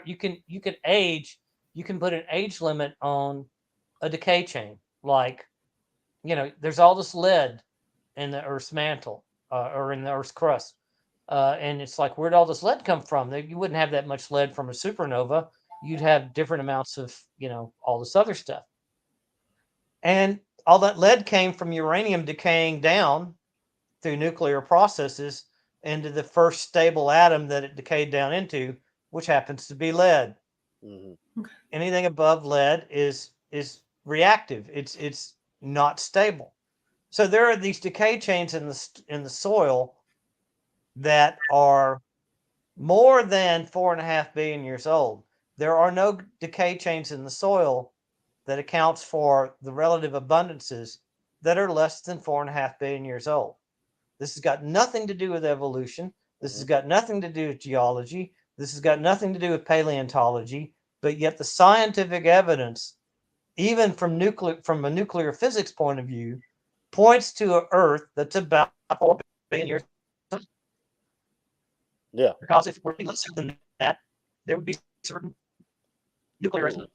you can put an age limit on a decay chain. Like, there's all this lead in the Earth's mantle or in the Earth's crust. And it's like, where'd all this lead come from? You wouldn't have that much lead from a supernova. You'd have different amounts of, all this other stuff. And all that lead came from uranium decaying down through nuclear processes into the first stable atom that it decayed down into, which happens to be lead. Mm-hmm. Anything above lead is reactive. It's not stable. So there are these decay chains in the soil that are more than 4.5 billion years old. There are no decay chains in the soil that accounts for the relative abundances that are less than 4.5 billion years old. This has got nothing to do with evolution. This has got nothing to do with geology. This has got nothing to do with paleontology. But yet the scientific evidence, even from a nuclear physics point of view, points to an Earth that's about 4 billion years old. Yeah. Because if we're lesser than that, there would be certain nuclear elements.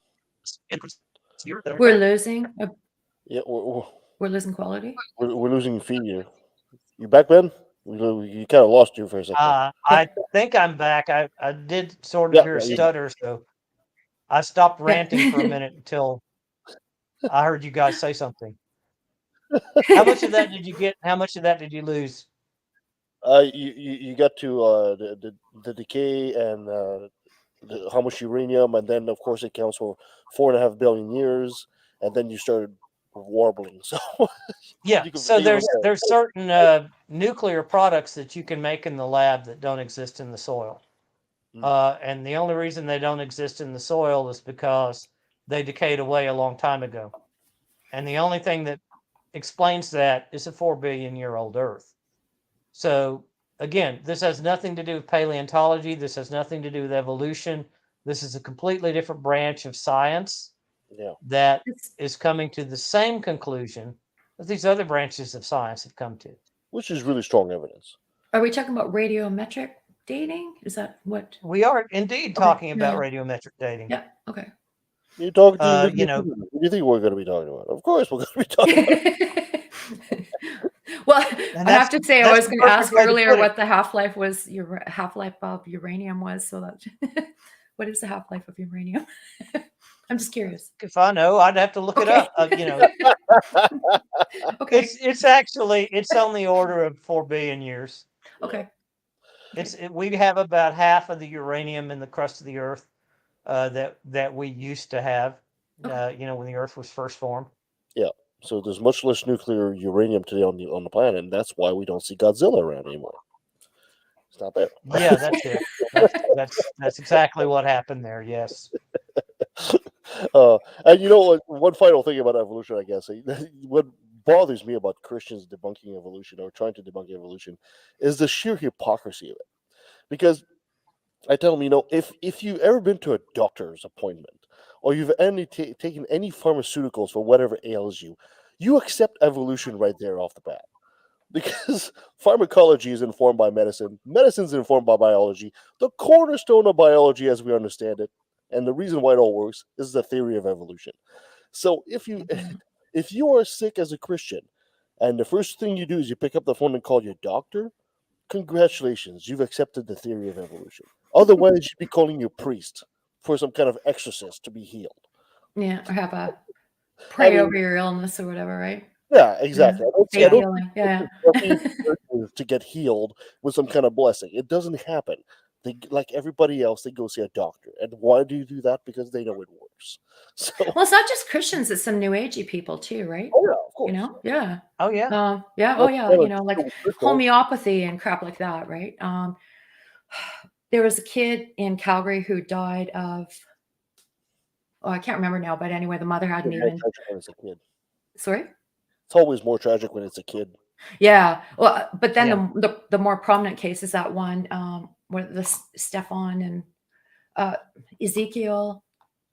We're losing. Yeah, We're losing quality. we're losing feed here. You back, Ben? You kind of lost you for a second. I think I'm back. I did sort of hear a stutter, so I stopped ranting for a minute until I heard you guys say something. How much of that did you get? How much of that did you lose? You got to the decay and how much uranium, and then of course it counts for 4.5 billion years, and then you started warbling. So yeah, so there's certain nuclear products that you can make in the lab that don't exist in the soil, and the only reason they don't exist in the soil is because they decayed away a long time ago, and the only thing that explains that is a 4 billion year old Earth. So again, this has nothing to do with paleontology. This has nothing to do with evolution. This is a completely different branch of science that is coming to the same conclusion that these other branches of science have come to. Which is really strong evidence. Are we talking about radiometric dating? Is that what? We are indeed talking about radiometric dating. Yeah. Okay. You're talking to what do you think we're going to be talking about? Of course, we're going to be talking about. Well, I have to say, I was going to ask earlier what the half-life was. Your half-life of uranium was. So that, what is the half-life of uranium? I'm just curious. If I know, I'd have to look it up. Okay. It's on the order of 4 billion years. Okay. We have about half of the uranium in the crust of the Earth that we used to have. When the Earth was first formed. Yeah. So there's much less nuclear uranium today on the planet, and that's why we don't see Godzilla around anymore. It's not there. Yeah, that's it. That's exactly what happened there. Yes. And one final thing about evolution, I guess, what bothers me about Christians debunking evolution or trying to debunk evolution is the sheer hypocrisy of it. Because I tell them, if you've ever been to a doctor's appointment or you've taken any pharmaceuticals for whatever ails you, you accept evolution right there off the bat. Because pharmacology is informed by medicine, medicine is informed by biology, the cornerstone of biology as we understand it, and the reason why it all works is the theory of evolution. So if you are sick as a Christian, and the first thing you do is you pick up the phone and call your doctor, congratulations, you've accepted the theory of evolution. Otherwise, you'd be calling your priest for some kind of exorcist to be healed. Yeah, or have a pray over your illness or whatever, right? Yeah, exactly. Yeah. To get healed with some kind of blessing. It doesn't happen. They, like everybody else, they go see a doctor. And why do you do that? Because they know it works. So, well, it's not just Christians; it's some New Agey people too, right? Oh yeah, of course. Yeah. Oh yeah. Yeah. Oh yeah. Like homeopathy and crap like that, right? there was a kid in Calgary who died of, oh, I can't remember now, but anyway, the mother hadn't It's more even, tragic when it's a kid. sorry? It's always more tragic when it's a kid. Yeah. Well, but then Yeah. the more prominent case is that one where the Stefan and Ezekiel,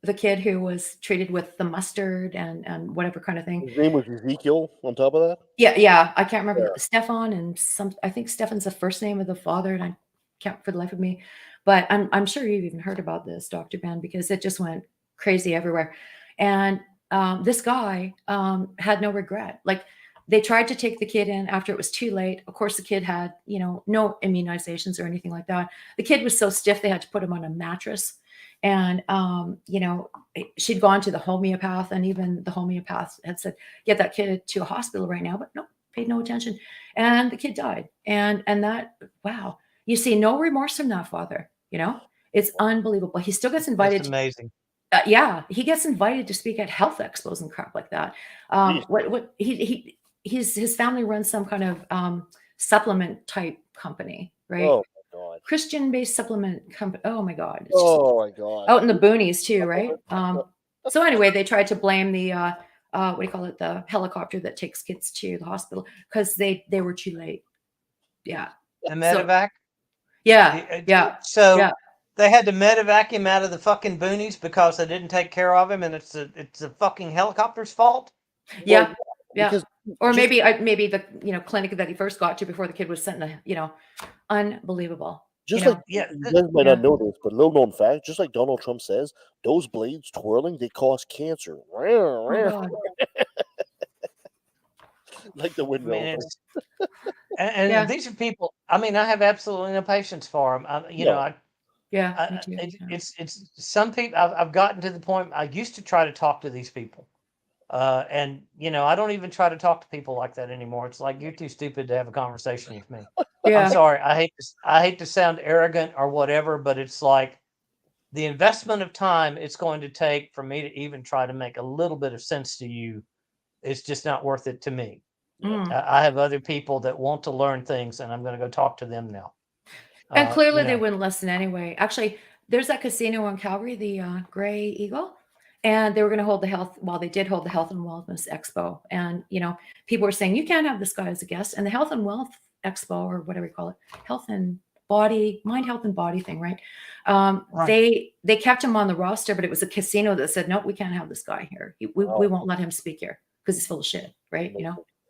the kid who was treated with the mustard and whatever kind of thing. His name was Ezekiel on top of that? Yeah. I can't remember Yeah. Stefan and I think Stefan's the first name of the father, and I can't for the life of me. But I'm sure you've even heard about this, Dr. Ben, because it just went crazy everywhere. And this guy had no regret. Like, they tried to take the kid in after it was too late. Of course, the kid had, no immunizations or anything like that. The kid was so stiff they had to put him on a mattress. And she'd gone to the homeopath, and even the homeopath had said, "Get that kid to a hospital right now," but no, paid no attention. And the kid died. And that, wow, you see no remorse from that father. It's unbelievable. He still gets It's invited. amazing. Yeah, he gets invited to speak at health expos and crap like that. Jeez. His family runs some kind of supplement type company, right? Oh my God. Christian-based supplement company. Oh my God. It's just Oh my God. out in the boonies too, right? So anyway, they tried to blame the what do you call it? The helicopter that takes kids to the hospital because they were too late. Yeah. The medevac. Yeah. So Yeah. they had to medevac him out of the fucking boonies because they didn't take care of him, and it's the fucking helicopter's fault. Yeah. Because Or just- maybe the clinic that he first got to before the kid was sent to unbelievable. Just you like know? Yeah, you guys might not know this, but little known fact, just like Donald Trump says, those blades twirling, they cause cancer. Oh God. Like the I windmill. mean, and Yeah. these are people. I mean, I have absolutely no patience for them. No. Yeah, me too. It's some people. I've gotten to the point. I used to try to talk to these people, and I don't even try to talk to people like that anymore. It's like, you're too stupid to have a conversation with me. Yeah. I'm sorry. I hate to sound arrogant or whatever, but it's like the investment of time it's going to take for me to even try to make a little bit of sense to you is just not worth it to me. Mm. I have other people that want to learn things, and I'm going to go talk to them now. And clearly they know, wouldn't listen anyway. Actually, there's that casino in Calgary, the Gray Eagle, and they were going to hold they did hold the Health and Wellness Expo. And, people were saying, you can't have this guy as a guest. And the Health and Wealth Expo, or whatever you call it, health and body, mind, health and body thing, right? Right. They kept him on the roster, but it was a casino that said, no, we can't have this guy here. We won't let him speak here because he's full of shit, right?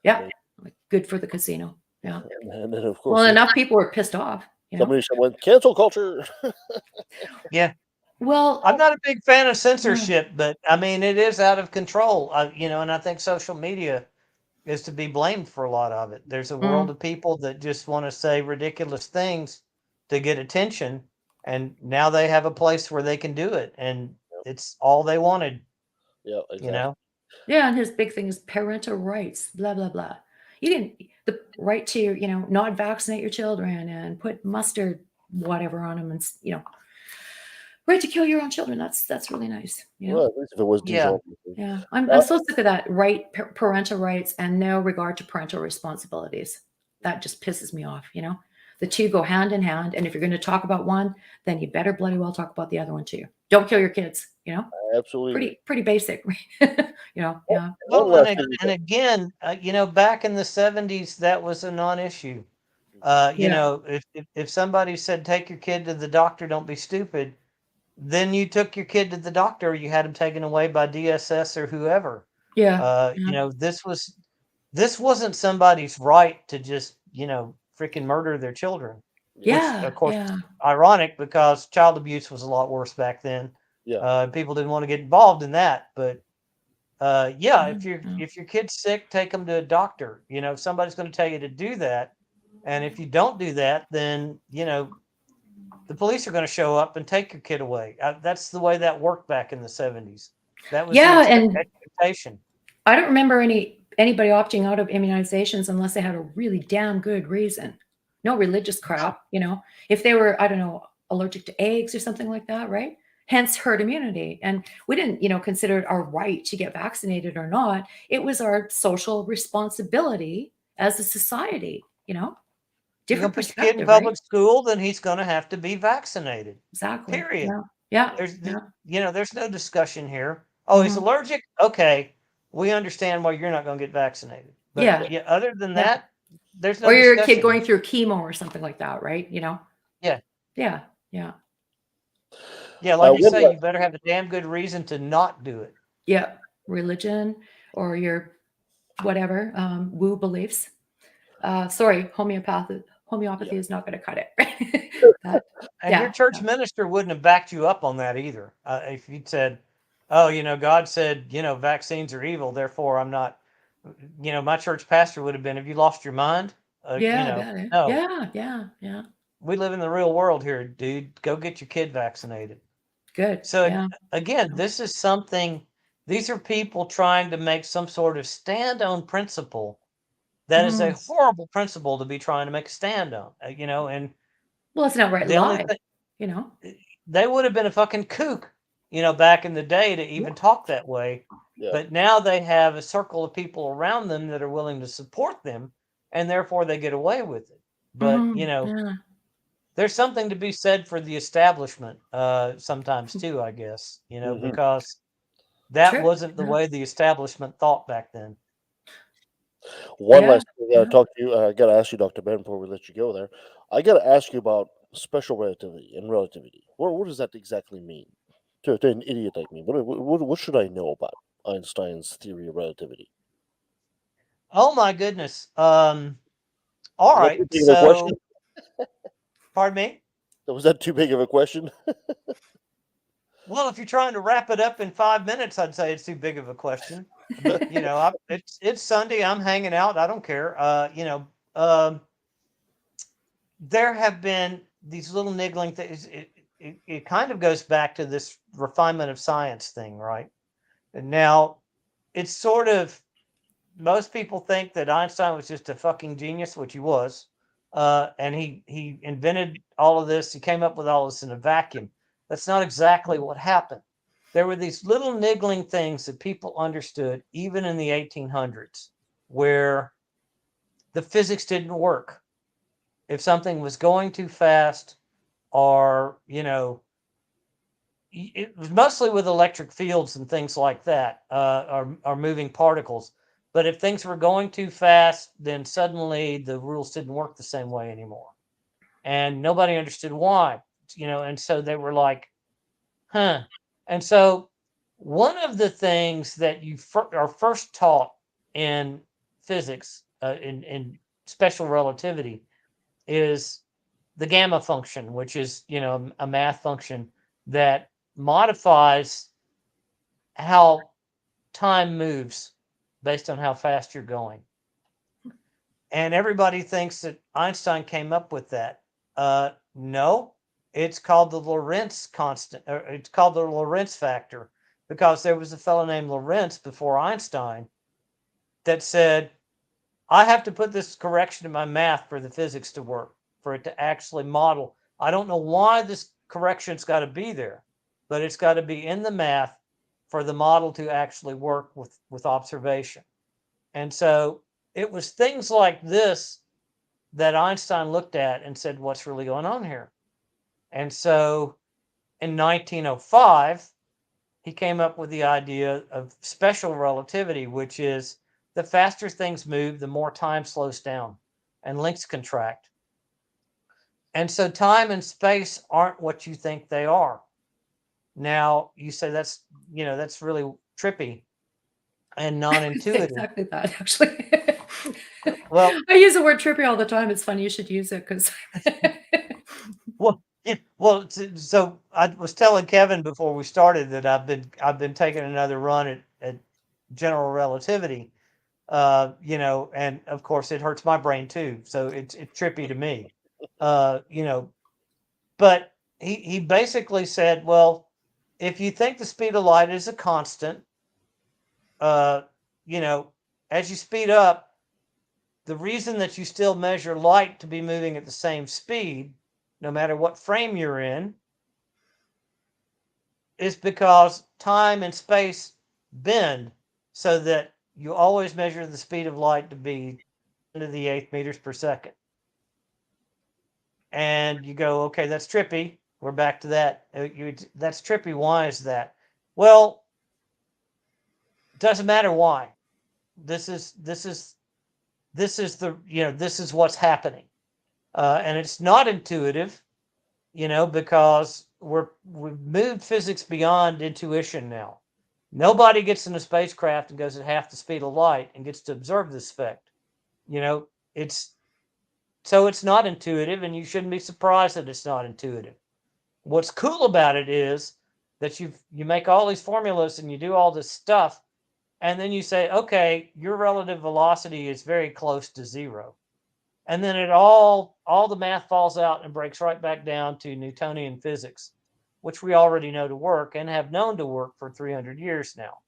Yeah. Like, good for the casino. Yeah. And then, of course, Well, enough people were pissed off. somebody went, cancel culture. Yeah. Well, I'm not a big fan of censorship, but I mean, it is out of control. And I think social media is to be blamed for a lot of it. There's a world of people that just want to say ridiculous things to get attention, and now they have a place where they can do it, and it's all they wanted. Yeah, exactly. Yeah, and his big thing is parental rights, blah blah blah. You can the right to not vaccinate your children and put mustard whatever on them, and right to kill your own children. That's really nice. Well, at least if it was Yeah. Dijon. Yeah, I'm so sick of that. Right, parental rights and no regard to parental responsibilities. That just pisses me off. The two go hand in hand, and if you're going to talk about one, then you better bloody well talk about the other one too. Don't kill your kids. Absolutely. Pretty basic. Yeah. Well, One and, last thing. and again, back in the 70s, that was a non-issue. Yeah. If somebody said, take your kid to the doctor, don't be stupid, then you took your kid to the doctor, you had him taken away by DSS or whoever. Yeah. This wasn't somebody's right to just, freaking murder their children. Yeah. Which, of course, Yeah. is ironic because child abuse was a lot worse back then. Yeah. People didn't want to get involved in that, but Yeah. if your kid's sick, take them to a doctor. Somebody's going to tell you to do that, and if you don't do that, then the police are going to show up and take your kid away. That's the way that worked back in the 70s. That was Yeah, the and expectation. I don't remember anybody opting out of immunizations unless they had a really damn good reason. No religious crap, If they were, I don't know, allergic to eggs or something like that, right? Hence herd immunity. And we didn't, consider it our right to get vaccinated or not. It was our social responsibility as a society, You're going Different to put your kid in perspective, right? public school, then he's going to have to be vaccinated. Exactly. Period. Yeah. Yeah. There's, Yeah. there's no discussion here. Oh, he's Mhm. allergic. Okay, we understand why you're not going to get vaccinated. But Yeah. yeah, other than Yeah. that, there's no Or you're a kid discussion. going through chemo or something like that, right? Yeah, Yeah. Yeah. yeah. Like you One say, last, you better have a damn good reason to not do it. Yeah. Religion or your whatever, woo beliefs. Sorry, homeopathy yeah, is not going to cut it. That, And your yeah. church Yeah. minister wouldn't have backed you up on that either. If you'd said, "Oh, God said, vaccines are evil, therefore I'm not," my church pastor would have been, "Have you lost your mind?" Yeah. I bet it. No. Yeah. Yeah. Yeah. We live in the real world here, dude. Go get your kid vaccinated. Good. So Yeah. again, Yeah. this is something. These are people trying to make some sort of stand on principle. That is a Mhm. horrible principle to be trying to make a stand on. And Well, it's an outright the only lie, thing you know? they would have been a fucking kook, back in the day to Yeah. even talk that way. yeah. But now they have a circle of people around them that are willing to support them, and therefore they get away with it. But Mhm. Yeah. there's something to be said for the establishment sometimes too, I guess, hmm because that True. wasn't the Yeah. way the establishment thought back then. One Yeah. last thing I Yeah. talk to you. I got to ask you, Dr. Ben, before we let you go there. I got to ask you about special relativity and relativity. What does that exactly mean to an idiot like me? What should I know about Einstein's theory of relativity? Oh my goodness. All Was that right. too big of a question? So, pardon me. Was that too big of a question? Well, if you're trying to wrap it up in 5 minutes, I'd say it's too big of a question. But it's Sunday. I'm hanging out. I don't care. There have been these little niggling things. It kind of goes back to this refinement of science thing, right? And now it's sort of most people think that Einstein was just a fucking genius, which he was, and he invented all of this. He came up with all this in a vacuum. That's not exactly what happened. There were these little niggling things that people understood, even in the 1800s, where the physics didn't work. If something was going too fast, or it was mostly with electric fields and things like that, or moving particles. But if things were going too fast, then suddenly the rules didn't work the same way anymore, and nobody understood why. And so they were like, "Huh." And so one of the things that you are first taught in physics, in special relativity, is the gamma function, which is a math function that modifies how time moves based on how fast you're going. And everybody thinks that Einstein came up with that. No, it's called the Lorentz constant, or it's called the Lorentz factor, because there was a fellow named Lorentz before Einstein that said, I have to put this correction in my math for the physics to work, for it to actually model. I don't know why this correction's got to be there, but it's got to be in the math for the model to actually work with observation. And so it was things like this that Einstein looked at and said, what's really going on here? And so in 1905, he came up with the idea of special relativity, which is the faster things move, the more time slows down and lengths contract. And so time and space aren't what you think they are. Now, you say that's really trippy and non-intuitive. Exactly that, actually. Well, I use the word trippy all the time. It's funny you should use it because so I was telling Kevin before we started that I've been taking another run at general relativity, and of course it hurts my brain too. So it's trippy to me, uh, you know. But he basically said, well, if you think the speed of light is a constant, uh, you know, as you speed up, the reason that you still measure light to be moving at the same speed, no matter what frame you're in, is because time and space bend so that you always measure the speed of light to be 10 to the 8th meters per second. and you go, okay, that's trippy. We're back to that. That's trippy. Why is that? Well, doesn't matter why. This is this is what's happening, and it's not intuitive, because we've moved physics beyond intuition now. Nobody gets in a spacecraft and goes at half the speed of light and gets to observe this effect. It's so it's not intuitive, and you shouldn't be surprised that it's not intuitive. What's cool about it is that you make all these formulas and you do all this stuff, and then you say, okay, your relative velocity is very close to zero. And then all the math falls out and breaks right back down to Newtonian physics, which we already know to work and have known to work for 300 years now.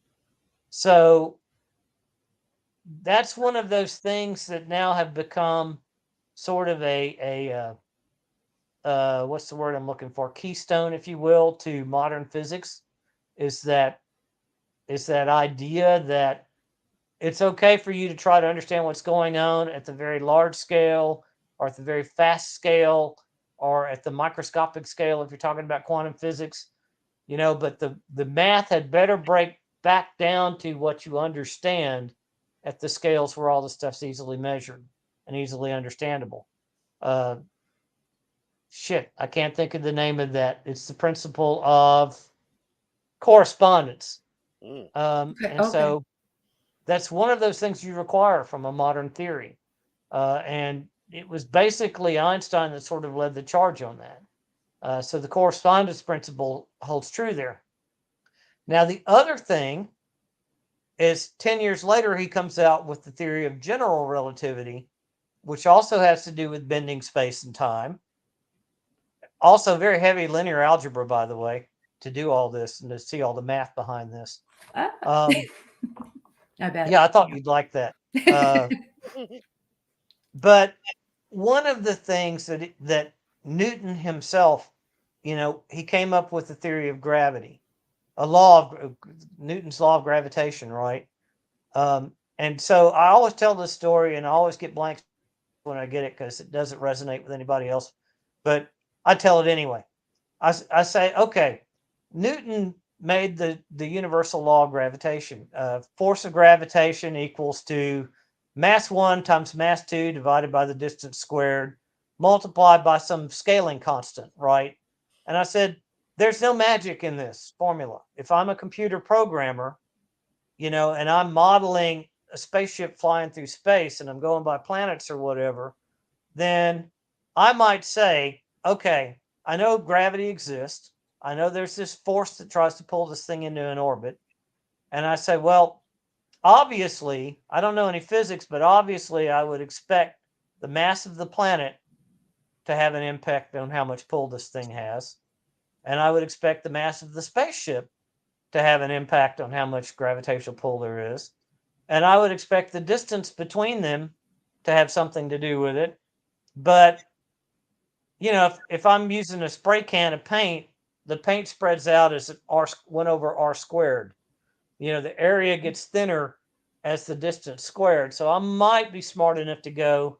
So that's one of those things that now have become sort of a what's the word I'm looking for? Keystone, if you will, to modern physics, is that idea that it's okay for you to try to understand what's going on at the very large scale, or at the very fast scale, or at the microscopic scale if you're talking about quantum physics, but the math had better break back down to what you understand at the scales where all the stuff's easily measured and easily understandable. Uh, I can't think of the name of that. It's the principle of correspondence. Mm. And so that's one of those things you require from a modern theory. And it was basically Einstein that sort of led the charge on that. So the correspondence principle holds true there. Now, the other thing is 10 years later, he comes out with the theory of general relativity, which also has to do with bending space and time. Also, very heavy linear algebra, by the way, to do all this and to see all the math behind this. I bet. Yeah, I thought you'd like that. But one of the things that Newton himself, he came up with the theory of gravity, Newton's law of gravitation, right? And so I always tell this story, and I always get blanks when I get it because it doesn't resonate with anybody else. But I tell it anyway. I say, okay, Newton made the universal law of gravitation. Force of gravitation equals to mass 1 times mass 2 divided by the distance squared, multiplied by some scaling constant, right? And I said, there's no magic in this formula. If I'm a computer programmer, and I'm modeling a spaceship flying through space and I'm going by planets or whatever, then I might say, okay, I know gravity exists. I know there's this force that tries to pull this thing into an orbit. And I say, well, obviously, I don't know any physics, but obviously I would expect the mass of the planet to have an impact on how much pull this thing has. And I would expect the mass of the spaceship to have an impact on how much gravitational pull there is. And I would expect the distance between them to have something to do with it. But, if I'm using a spray can of paint, the paint spreads out as 1 over r squared. The area gets thinner as the distance squared. So I might be smart enough to go,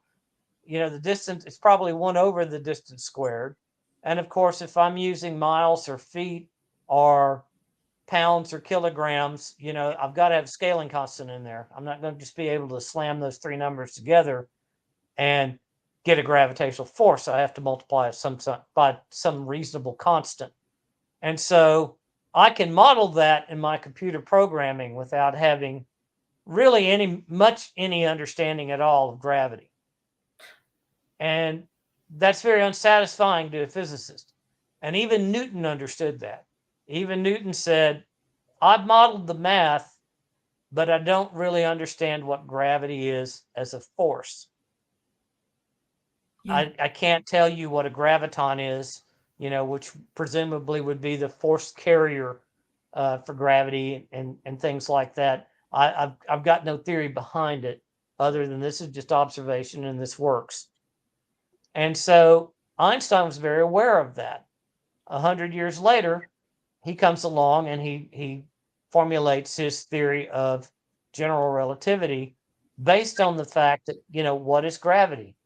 the distance is probably 1 over the distance squared. And of course, if I'm using miles or feet or pounds or kilograms, I've got to have scaling constant in there. I'm not going to just be able to slam those 3 numbers together and get a gravitational force. I have to multiply it by some reasonable constant. And so I can model that in my computer programming without having really any understanding at all of gravity. And that's very unsatisfying to a physicist. And even Newton understood that. Even Newton said, I've modeled the math, but I don't really understand what gravity is as a force. Yeah. I can't tell you what a graviton is, which presumably would be the force carrier for gravity and things like that. I've got no theory behind it other than this is just observation and this works. And so Einstein was very aware of that. 100 years later, he comes along and he formulates his theory of general relativity based on the fact that, what is gravity?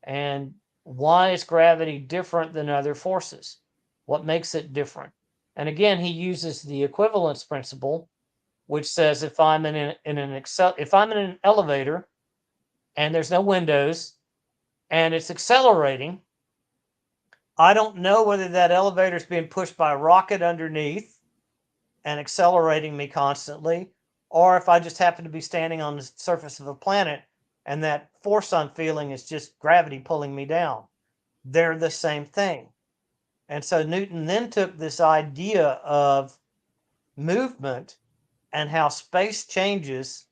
And why is gravity different than other forces? What makes it different? And again, he uses the equivalence principle, which says if I'm in an elevator and there's no windows and it's accelerating, I don't know whether that elevator is being pushed by a rocket underneath and accelerating me constantly, or if I just happen to be standing on the surface of a planet and that force I'm feeling is just gravity pulling me down. They're the same thing. And so Newton then took this idea of movement and how space changes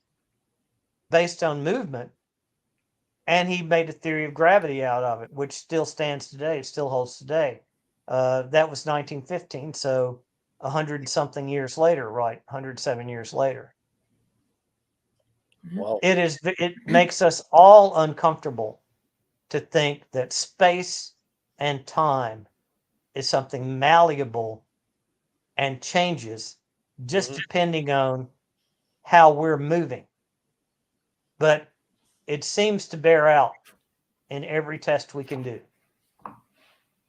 based on movement, and he made a theory of gravity out of it, which still stands today. It still holds today. That was 1915, so 100 and something years later, right? 107 years later. Wow. It makes us all uncomfortable to think that space and time is something malleable and changes just depending on how we're moving. But it seems to bear out in every test we can do.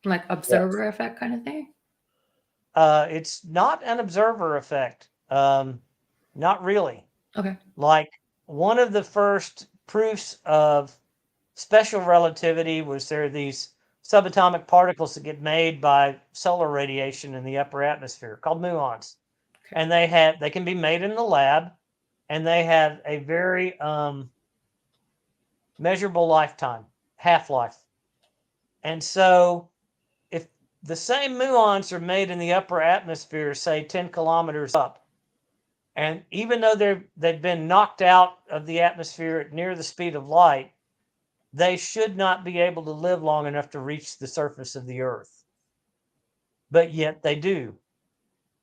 Like observer effect kind of thing? It's not an observer effect. Not really. Okay. Like one of the first proofs of special relativity was there are these subatomic particles that get made by solar radiation in the upper atmosphere called muons. Okay. And they can be made in the lab, and they have a very measurable lifetime, half-life. And so if the same muons are made in the upper atmosphere, say 10 kilometers up, and even though they've been knocked out of the atmosphere at near the speed of light, they should not be able to live long enough to reach the surface of the Earth. But yet they do.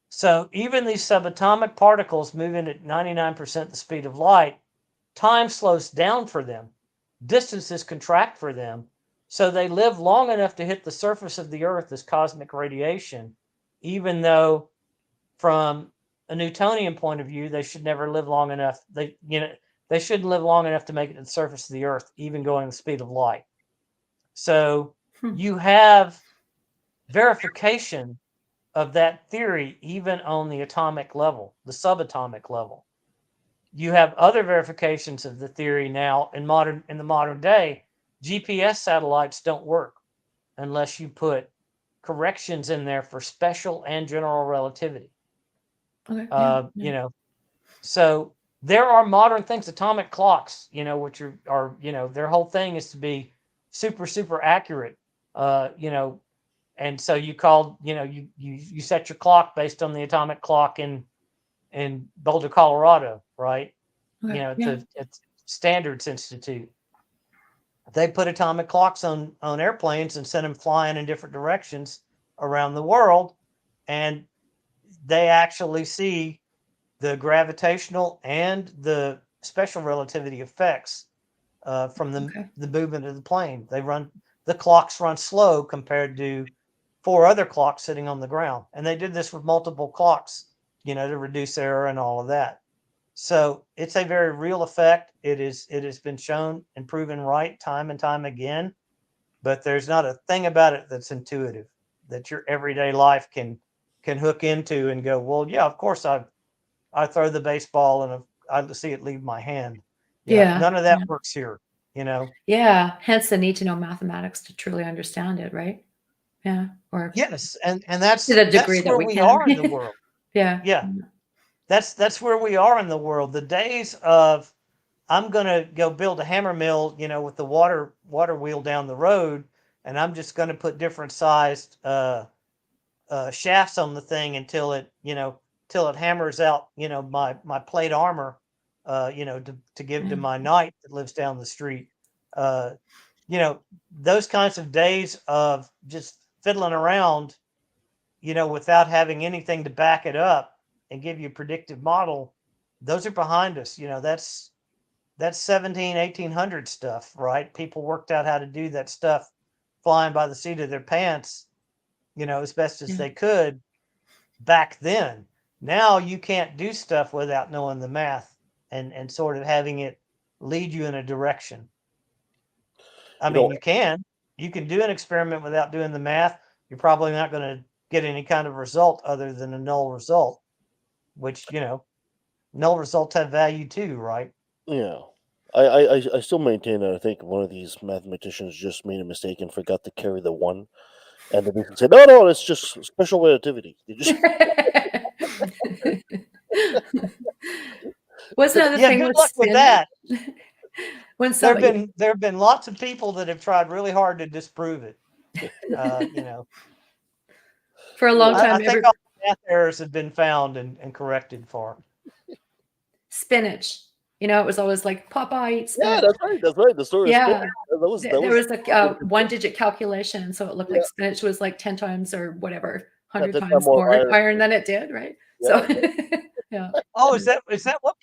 So even these subatomic particles moving at 99% the speed of light, time slows down for them. Distances contract for them. So they live long enough to hit the surface of the Earth as cosmic radiation, even though from a Newtonian point of view, they should never live long enough. They shouldn't live long enough to make it to the surface of the Earth, even going the speed of light. So you have verification of that theory even on the atomic level, the subatomic level. You have other verifications of the theory now in the modern day. GPS satellites don't work unless you put corrections in there for special and general relativity. Okay. So there are modern things, atomic clocks, which are their whole thing is to be super, super accurate. And so you you set your clock based on the atomic clock in Boulder, Colorado, right? Okay. It's Standards Institute. They put atomic clocks on airplanes and sent them flying in different directions around the world, and they actually see the gravitational and the special relativity effects from the movement of the plane. The clocks run slow compared to 4 other clocks sitting on the ground, and they did this with multiple clocks, to reduce error and all of that. So it's a very real effect. It has been shown and proven right time and time again, but there's not a thing about it that's intuitive that your everyday life can hook into and go, well, yeah, of course I throw the baseball and I see it leave my hand. Yeah. None of that works here, Yeah. Hence the need to know mathematics to truly understand it, right? Yeah. Or yes, and that's to the degree that where we we can. are in the world. Yeah. Yeah. That's where we are in the world. The days of I'm gonna go build a hammer mill, with the water wheel down the road, and I'm just gonna put different sized shafts on the thing until it hammers out, my plate armor, to give to my knight that lives down the street. Uh, those kinds of days of just fiddling around, without having anything to back it up and give you a predictive model, those are behind us. That's 1800 stuff, right? People worked out how to do that stuff flying by the seat of their pants, as best as they could back then. Now you can't do stuff without knowing the math and sort of having it lead you in a direction. I mean, you can, you can do an experiment without doing the math. You're probably not going to get any kind of result other than a null result, which, null results have value too, right? Yeah. I still maintain that I think one of these mathematicians just made a mistake and forgot to carry the one, and then they can say, no, it's just special relativity. They just, What's another Yeah, thing good with luck with spinach? that. When There some, have been lots of people that have tried really hard to disprove it. You know, for a long I time, think all the math errors have been found and corrected for. spinach. It was always like Popeye eats yeah, spinach. that's right. The story of Yeah, spinach. That was there that was was a one-digit calculation, so it looked like yeah, spinach was like 10 times or whatever, at 100 that time times more more iron. iron than it did, right? Yeah, So, yeah. Oh, is that is that why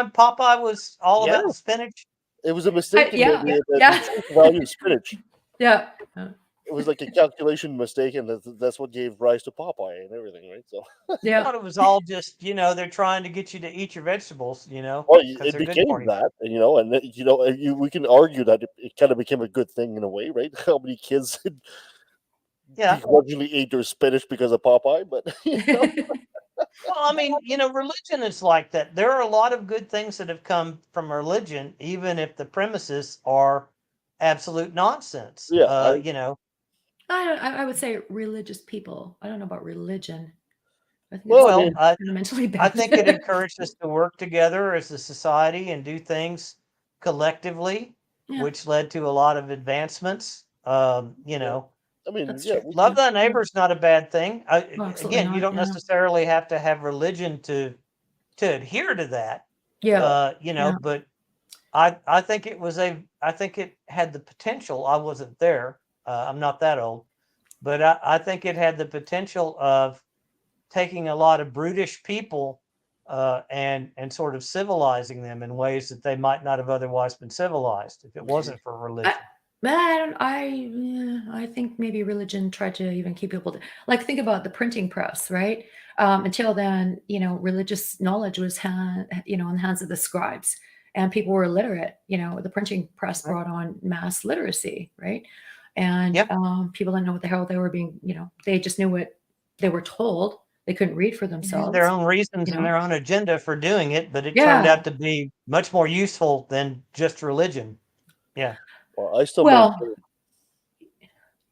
Popeye was all yeah. about spinach? It was a mistake in Yeah, the yeah, truth value of spinach. yeah. It was like a calculation mistake, and that's what gave rise to Popeye and everything, right? So, I Yeah. thought it was all just, they're trying to get you to eat your vegetables, well, because it they're good for became you. that, and we can argue that it kind of became a good thing in a way, right? How many kids Yeah. begrudgingly ate their spinach because of Popeye, but Well, I mean, religion is like that. There are a lot of good things that have come from religion, even if the premises are absolute nonsense. yeah, I would say religious people. I don't know about religion. I think it's well, I Well, mean, fundamentally I bad. think it encouraged us to work together as a society and do things collectively, Yeah, which led to a lot of advancements. yeah, I mean, that's yeah, true. we Love can, thy neighbor's not a bad thing. Well, absolutely Again, you not. don't Yeah. necessarily have to have religion to adhere to that. Yeah. Yeah. But I think I think it had the potential. I wasn't there. I'm not that old, but I think it had the potential of taking a lot of brutish people and sort of civilizing them in ways that they might not have otherwise been civilized if it wasn't for I, religion. but I don't. I think maybe religion tried to even keep people like think about the printing press, right? Until then, religious knowledge was in the hands of the scribes, and people were illiterate. The printing press Right. brought on mass literacy, right? And Yep. people didn't know what the hell they were being. They just knew what they were told. They couldn't read for They had their themselves. own reasons and their own agenda for doing it, but it turned Yeah. out to be much more useful than just religion. Yeah. well, I still maintain. Well,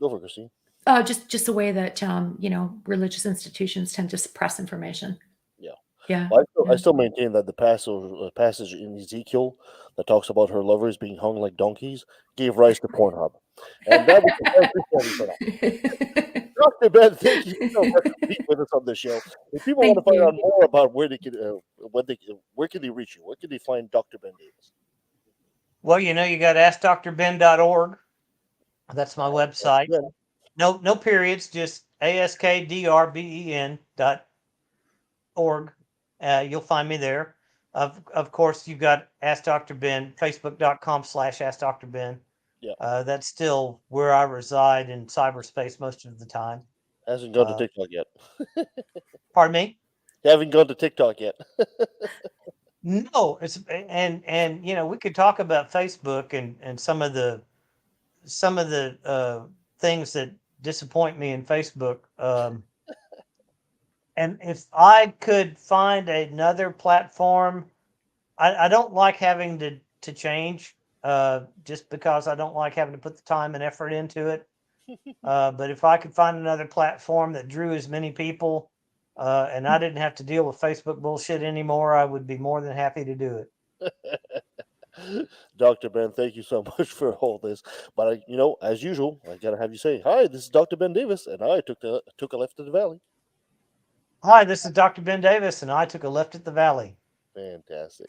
Go for it, Christine. just the way that religious institutions tend to suppress information. Yeah. Yeah, Well, I yeah. still maintain that the passage in Ezekiel that talks about her lovers being hung like donkeys gave rise to Pornhub, and that was the perfect story for that. Dr. Ben, thank you so much for being with us on the show. If people want Thank to find you. out more about where can they reach you? Where can they find Dr. Ben Davis? Well, you got askdrben.org. That's my website. Ben, No periods, just askdrben.org. You'll find me there. Of course, you've got Ask Dr. Ben, facebook.com/Ask Dr. Ben. yeah, That's still where I reside in cyberspace most of the time. hasn't gone to Uh, TikTok yet. pardon me? Haven't gone to TikTok yet. No, it's and we could talk about Facebook and some of the things that disappoint me in Facebook. And if I could find another platform, I don't like having to change just because I don't like having to put the time and effort into it. But if I could find another platform that drew as many people and I didn't have to deal with Facebook bullshit anymore, I would be more than happy to do it. Dr. Ben, thank you so much for all this. But as usual, I gotta have you say, "Hi, this is Dr. Ben Davis, and I took a left at the valley." Hi, this is Dr. Ben Davis, and I took a left at the valley. Fantastic.